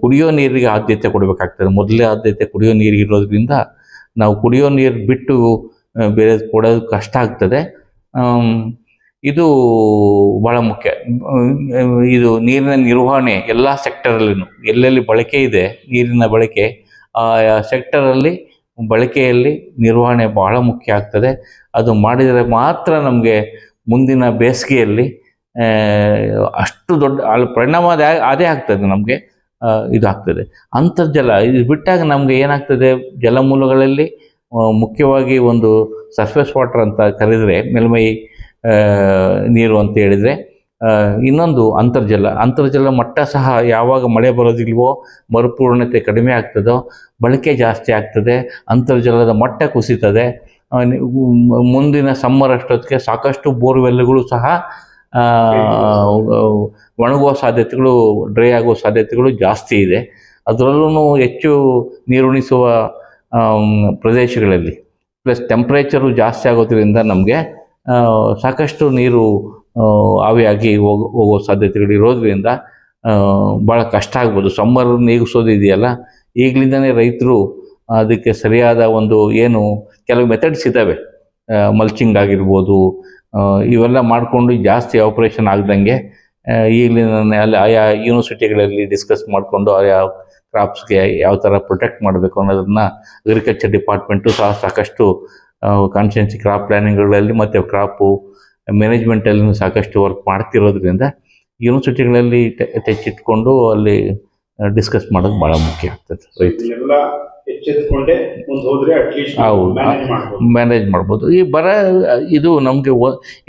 ಕುಡಿಯೋ ನೀರಿಗೆ ಆದ್ಯತೆ ಕೊಡಬೇಕಾಗ್ತದೆ. ಮೊದಲೇ ಆದ್ಯತೆ ಕುಡಿಯೋ ನೀರಿಗೆ ಇರೋದ್ರಿಂದ ನಾವು ಕುಡಿಯೋ ನೀರು ಬಿಟ್ಟು ಬೇರೆ ಕೊಡೋದು ಕಷ್ಟ ಆಗ್ತದೆ. ಇದು ಭಾಳ ಮುಖ್ಯ. ಇದು ನೀರಿನ ನಿರ್ವಹಣೆ ಎಲ್ಲ ಸೆಕ್ಟರಲ್ಲಿನೂ ಎಲ್ಲೆಲ್ಲಿ ಬಳಕೆ ಇದೆ ನೀರಿನ ಬಳಕೆ, ಆ ಸೆಕ್ಟರಲ್ಲಿ ಬಳಕೆಯಲ್ಲಿ ನಿರ್ವಹಣೆ ಭಾಳ ಮುಖ್ಯ ಆಗ್ತದೆ. ಅದು ಮಾಡಿದರೆ ಮಾತ್ರ ನಮಗೆ ಮುಂದಿನ ಬೇಸಿಗೆಯಲ್ಲಿ ಅಷ್ಟು ದೊಡ್ಡ ಪರಿಣಾಮ ಅದೇ ಆಗ್ತದೆ. ನಮಗೆ ಇದಾಗ್ತದೆ. ಅಂತರ್ಜಲ ಇದು ಬಿಟ್ಟಾಗ ನಮಗೆ ಏನಾಗ್ತದೆ, ಜಲಮೂಲಗಳಲ್ಲಿ ಮುಖ್ಯವಾಗಿ ಒಂದು ಸರ್ಫೇಸ್ ವಾಟರ್ ಅಂತ ಕರೆದರೆ, ಮೇಲ್ಮೈ ನೀರು ಅಂತ ಹೇಳಿದರೆ, ಇನ್ನೊಂದು ಅಂತರ್ಜಲ ಮಟ್ಟ ಸಹ ಯಾವಾಗ ಮಳೆ ಬರೋದಿಲ್ವೋ, ಮರುಪೂರ್ಣತೆ ಕಡಿಮೆ ಆಗ್ತದೋ, ಬಳಕೆ ಜಾಸ್ತಿ ಆಗ್ತದೆ, ಅಂತರ್ಜಲದ ಮಟ್ಟ ಕುಸಿತದೆ. ಮುಂದಿನ ಸಮ್ಮರ್ ಅಷ್ಟೊತ್ತಿಗೆ ಸಾಕಷ್ಟು ಬೋರ್ವೆಲ್ಗಳು ಸಹ ಒಣಗುವ ಸಾಧ್ಯತೆಗಳು, ಡ್ರೈ ಆಗುವ ಸಾಧ್ಯತೆಗಳು ಜಾಸ್ತಿ ಇದೆ. ಅದರಲ್ಲೂ ಹೆಚ್ಚು ನೀರುಣಿಸುವ ಪ್ರದೇಶಗಳಲ್ಲಿ ಪ್ಲಸ್ ಟೆಂಪ್ರೇಚರು ಜಾಸ್ತಿ ಆಗೋದ್ರಿಂದ ನಮಗೆ ಸಾಕಷ್ಟು ನೀರು ಆವಿಯಾಗಿ ಹೋಗೋ ಸಾಧ್ಯತೆಗಳು ಇರೋದ್ರಿಂದ ಭಾಳ ಕಷ್ಟ ಆಗ್ಬೋದು. ಸಮ್ಮರ್ ನೀಗಿಸೋದಿದೆಯಲ್ಲ, ಈಗಲಿಂದನೇ ರೈತರು ಅದಕ್ಕೆ ಸರಿಯಾದ ಒಂದು ಕೆಲವು ಮೆಥಡ್ಸ್ ಇದ್ದಾವೆ. ಮಲ್ಚಿಂಗ್ ಆಗಿರ್ಬೋದು, ಇವೆಲ್ಲ ಮಾಡಿಕೊಂಡು ಜಾಸ್ತಿ ಆಪ್ರೇಷನ್ ಆಗ್ದಂಗೆ ಈಗಲಿಂದ ಆಯಾ ಯೂನಿವರ್ಸಿಟಿಗಳಲ್ಲಿ ಡಿಸ್ಕಸ್ ಮಾಡಿಕೊಂಡು ಆಯಾ ಕ್ರಾಪ್ಸ್ಗೆ ಯಾವ ಥರ ಪ್ರೊಟೆಕ್ಟ್ ಮಾಡಬೇಕು ಅನ್ನೋದನ್ನು ಅಗ್ರಿಕಲ್ಚರ್ ಡಿಪಾರ್ಟ್ಮೆಂಟು ಸಹ ಸಾಕಷ್ಟು ಕಾನ್ಸ್ಟಿಟ್ಯೂನ್ಸಿ ಕ್ರಾಪ್ ಪ್ಲ್ಯಾನಿಂಗ್ಗಳಲ್ಲಿ ಮತ್ತು ಕ್ರಾಪು ಮ್ಯಾನೇಜ್ಮೆಂಟಲ್ಲಿ ಸಾಕಷ್ಟು ವರ್ಕ್ ಮಾಡ್ತಿರೋದ್ರಿಂದ ಯೂನಿವರ್ಸಿಟಿಗಳಲ್ಲಿ ಟೆಚ್ಚಿಟ್ಕೊಂಡು ಅಲ್ಲಿ ಡಿಸ್ಕಸ್ ಮಾಡೋದು ಭಾಳ ಮುಖ್ಯ ಆಗ್ತದೆ. ರೈತರೆಲ್ಲ ಎಚ್ಚೆತ್ಕೊಂಡೆ ಮುಂದೆ ಹೋದರೆ ಅಟ್ಲೀಸ್ಟ್ ಮ್ಯಾನೇಜ್ ಮಾಡ್ಬೋದು. ಈ ಬರ ಇದು ನಮಗೆ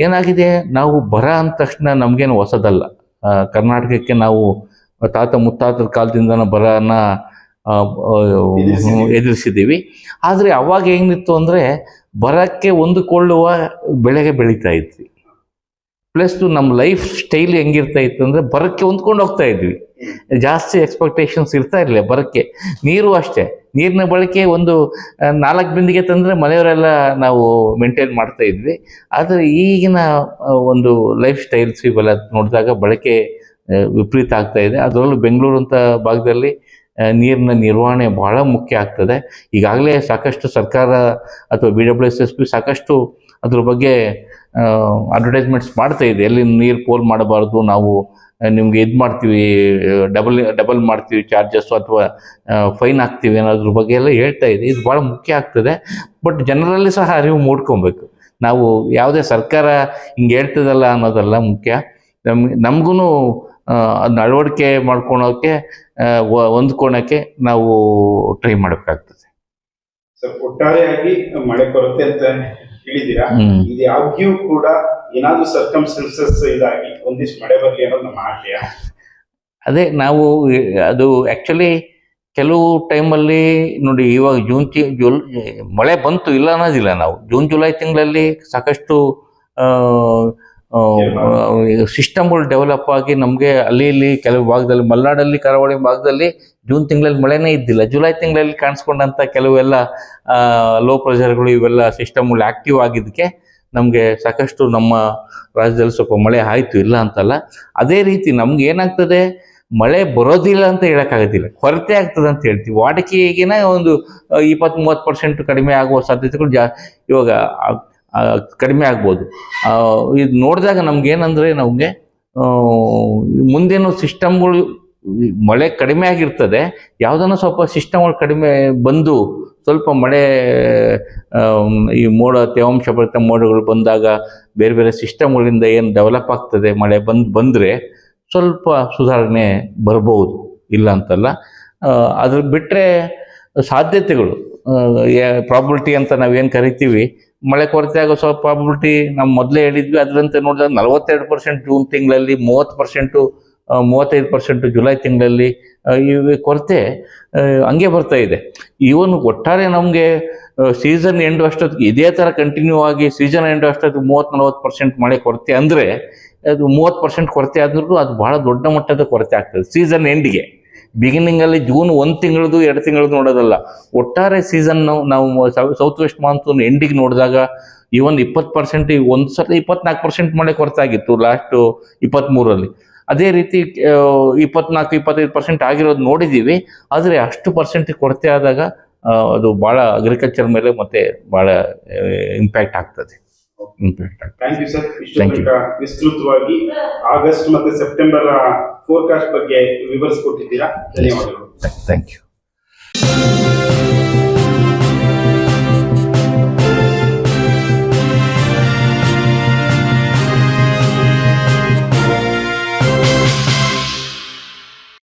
ಏನಾಗಿದೆ, ನಾವು ಬರ ಅಂದ ತಕ್ಷಣ ನಮಗೇನು ಹೊಸದಲ್ಲ. ಕರ್ನಾಟಕಕ್ಕೆ ನಾವು ತಾತ ಮುತ್ತಾತರ ಕಾಲದಿಂದನೂ ಬರನ ಎದುರಿಸಿದ್ದೀವಿ. ಆದರೆ ಅವಾಗ ಏನಿತ್ತು ಅಂದರೆ, ಬರಕ್ಕೆ ಹೊಂದಿಕೊಳ್ಳುವ ಬೆಳೆಗೆ ಬೆಳೀತಾ ಇದ್ವಿ. ಪ್ಲಸ್ ನಮ್ಮ ಲೈಫ್ ಸ್ಟೈಲ್ ಹೆಂಗಿರ್ತಾ ಇತ್ತು ಅಂದರೆ, ಬರಕ್ಕೆ ಹೊಂದ್ಕೊಂಡು ಹೋಗ್ತಾ ಇದ್ವಿ. ಜಾಸ್ತಿ ಎಕ್ಸ್ಪೆಕ್ಟೇಷನ್ಸ್ ಇರ್ತಾ ಇರಲಿಲ್ಲ ಬರಕ್ಕೆ. ನೀರು ಅಷ್ಟೇ, ನೀರಿನ ಬಳಕೆ 4 ಬಿಂದಿಗೆ ತಂದರೆ ಮನೆಯವರೆಲ್ಲ ನಾವು ಮೇಂಟೈನ್ ಮಾಡ್ತಾ ಇದ್ವಿ. ಆದರೆ ಈಗಿನ ಒಂದು ಲೈಫ್ ಸ್ಟೈಲ್ಸ್ ಇವೆಲ್ಲ ನೋಡಿದಾಗ ಬಳಕೆ ವಿಪರೀತ ಆಗ್ತಾ ಇದೆ. ಅದರಲ್ಲೂ ಬೆಂಗಳೂರು ಅಂತ ಭಾಗದಲ್ಲಿ ನೀರಿನ ನಿರ್ವಹಣೆ ಭಾಳ ಮುಖ್ಯ ಆಗ್ತದೆ. ಈಗಾಗಲೇ ಸಾಕಷ್ಟು ಸರ್ಕಾರ ಅಥವಾ BWSSB ಸಾಕಷ್ಟು ಅದ್ರ ಬಗ್ಗೆ ಅಡ್ವರ್ಟೈಸ್ಮೆಂಟ್ಸ್ ಮಾಡ್ತಾ ಇದೆ. ಎಲ್ಲಿ ನೀರು ಪೋಲ್ ಮಾಡಬಾರ್ದು, ನಾವು ನಿಮ್ಗೆ ಇದು ಮಾಡ್ತೀವಿ, ಡಬಲ್ ಮಾಡ್ತೀವಿ ಚಾರ್ಜಸ್ಸು ಅಥವಾ ಫೈನ್ ಹಾಕ್ತೀವಿ ಅನ್ನೋದ್ರ ಬಗ್ಗೆ ಎಲ್ಲ ಹೇಳ್ತಾ ಇದೆ. ಇದು ಭಾಳ ಮುಖ್ಯ ಆಗ್ತದೆ. ಬಟ್ ಜನರಲ್ಲಿ ಸಹ ಅರಿವು ಮೂಡ್ಕೊಬೇಕು. ನಾವು ಯಾವುದೇ ಸರ್ಕಾರ ಹಿಂಗೆ ಹೇಳ್ತದಲ್ಲ ಅನ್ನೋದಲ್ಲ ಮುಖ್ಯ, ನಮಗೂ ಅದನ್ನ ಅಳವಡಿಕೆ ಮಾಡ್ಕೊಳೋಕ್ಕೆ ಹೊಂದ್ಕೊಳಕ್ಕೆ ನಾವು ಟ್ರೈ ಮಾಡಬೇಕಾಗ್ತದೆ. ಸರ್, ಒಟ್ಟಾರೆಯಾಗಿ ಮಳೆ ಕೊರತೆ ಅಂತ ಹೇಳಿದೀರಾ. ಹ್ಮ್. ಇದು ಯಾವ್ದು ಕೂಡ ಏನಾದ್ರು ಸರ್ಕಮ್ಸ್ಟೆನ್ಸಸ್ ಇದಾಗಿ ಒಂದಿಷ್ಟು ಮಳೆ ಬರ್ಲಿ ಅನ್ನೋದು ನಮ್ಮ ಆಶಯ. ಅದೇ ನಾವು ಅದು ಆ್ಯಕ್ಚುಲಿ ಕೆಲವು ಟೈಮಲ್ಲಿ ನೋಡಿ, ಇವಾಗ ಮಳೆ ಬಂತು ಇಲ್ಲ ಅನ್ನೋದಿಲ್ಲ. ನಾವು ಜೂನ್ ಜುಲೈ ತಿಂಗಳಲ್ಲಿ ಸಾಕಷ್ಟು ಸಿಸ್ಟಮ್ಗಳು ಡೆವಲಪ್ ಆಗಿ ನಮಗೆ ಅಲ್ಲಿ ಇಲ್ಲಿ ಕೆಲವು ಭಾಗದಲ್ಲಿ, ಮಲೆನಾಡಲ್ಲಿ, ಕರಾವಳಿ ಭಾಗದಲ್ಲಿ ಜೂನ್ ತಿಂಗಳಲ್ಲಿ ಮಳೆನೇ ಇದ್ದಿಲ್ಲ. ಜುಲೈ ತಿಂಗಳಲ್ಲಿ ಕಾಣಿಸ್ಕೊಂಡಂಥ ಕೆಲವೆಲ್ಲ ಲೋ ಪ್ರೆಷರ್ಗಳು ಇವೆಲ್ಲ ಸಿಸ್ಟಮ್ಗಳು ಆ್ಯಕ್ಟಿವ್ ಆಗಿದ್ದಕ್ಕೆ ನಮಗೆ ಸಾಕಷ್ಟು ನಮ್ಮ ರಾಜ್ಯದಲ್ಲಿ ಸ್ವಲ್ಪ ಮಳೆ ಆಯಿತು, ಇಲ್ಲ ಅಂತಲ್ಲ. ಅದೇ ರೀತಿ ನಮ್ಗೆ ಏನಾಗ್ತದೆ, ಮಳೆ ಬರೋದಿಲ್ಲ ಅಂತ ಹೇಳೋಕ್ಕಾಗೋದಿಲ್ಲ, ಕೊರತೆ ಆಗ್ತದೆ ಅಂತ ಹೇಳ್ತೀವಿ. ವಾಡಿಕೆಗಿನ ಒಂದು 20-30% ಕಡಿಮೆ ಆಗುವ ಸಾಧ್ಯತೆಗಳು ಇವಾಗ ಕಡಿಮೆ ಆಗ್ಬೋದು. ಇದು ನೋಡಿದಾಗ ನಮ್ಗೇನಂದರೆ, ನಮಗೆ ಮುಂದೇನು ಸಿಸ್ಟಮ್ಗಳು ಮಳೆ ಕಡಿಮೆ ಆಗಿರ್ತದೆ, ಯಾವುದನ್ನು ಸ್ವಲ್ಪ ಸಿಸ್ಟಮ್ಗಳು ಕಡಿಮೆ ಬಂದು ಸ್ವಲ್ಪ ಮಳೆ ಈ ತೇವಾಂಶ ಭರಿತ ಮೋಡಗಳು ಬಂದಾಗ ಬೇರೆ ಬೇರೆ ಸಿಸ್ಟಮ್ಗಳಿಂದ ಏನು ಡೆವಲಪ್ ಆಗ್ತದೆ, ಮಳೆ ಬಂದರೆ ಸ್ವಲ್ಪ ಸುಧಾರಣೆ ಬರ್ಬೋದು, ಇಲ್ಲ ಅಂತಲ್ಲ. ಅದ್ರ ಬಿಟ್ಟರೆ ಸಾಧ್ಯತೆಗಳು, ಪ್ರಾಬಿಲಿಟಿ ಅಂತ ನಾವೇನು ಕರಿತೀವಿ, ಮಳೆ ಕೊರತೆ ಆಗೋ ಸ್ವಲ್ಪ ಪ್ರಾಬಿಲಿಟಿ ನಾವು ಮೊದಲೇ ಹೇಳಿದ್ವಿ. ಅದರಂತೆ ನೋಡಿದಾಗ 42% ಜೂನ್ ತಿಂಗಳಲ್ಲಿ, 35% ಜುಲೈ ತಿಂಗಳಲ್ಲಿ ಈ ಕೊರತೆ ಹಂಗೆ ಬರ್ತಾ ಇದೆ. ಇವನು ಒಟ್ಟಾರೆ ನಮಗೆ ಸೀಸನ್ ಎಂಡ್ ಅಷ್ಟೊತ್ತಿಗೆ ಇದೇ ಥರ ಕಂಟಿನ್ಯೂ ಆಗಿ ಸೀಸನ್ ಎಂಡ್ ಅಷ್ಟೊತ್ತಿಗೆ 30-40% ಮಳೆ ಕೊರತೆ ಅಂದರೆ, ಅದು 30% ಕೊರತೆ ಆದ್ರೂ ಅದು ಬಹಳ ದೊಡ್ಡ ಮಟ್ಟದ ಕೊರತೆ ಆಗ್ತದೆ ಸೀಸನ್ ಎಂಡಿಗೆ. ಬಿಗಿನಿಂಗಲ್ಲಿ ಜೂನ್ 1 ತಿಂಗಳದು 2 ತಿಂಗಳದು ನೋಡೋದಲ್ಲ, ಒಟ್ಟಾರೆ ಸೀಸನ್ ನಾವು ಸೌತ್ ವೆಸ್ಟ್ ಮಾನ್ಸೂನ್ ಎಂಡಿಗೆ ನೋಡಿದಾಗ ಇವನ್ 20%, ಒಂದು ಸಲ 24% ಮಳೆ ಕೊರತೆ ಆಗಿತ್ತು ಲಾಸ್ಟ್ 23ರಲ್ಲಿ. ಅದೇ ರೀತಿ 24-25% ಆಗಿರೋದು ನೋಡಿದ್ದೀವಿ. ಆದರೆ ಅಷ್ಟು ಪರ್ಸೆಂಟ್ ಕೊರತೆ ಆದಾಗ ಅದು ಭಾಳ ಅಗ್ರಿಕಲ್ಚರ್ ಮೇಲೆ ಮತ್ತೆ ಭಾಳ ಇಂಪ್ಯಾಕ್ಟ್ ಆಗ್ತದೆ. Thank you sir. ಇಷ್ಟು ವಿಸ್ತೃತವಾಗಿ ಆಗಸ್ಟ್ ಮತ್ತೆ ಸೆಪ್ಟೆಂಬರ್ ಫೋರ್ಕಾಸ್ಟ್ ಬಗ್ಗೆ ವಿವರಿಸಿಕೊಟ್ಟಿದ್ದೀರಾ. ಧನ್ಯವಾದಗಳು. Thank you.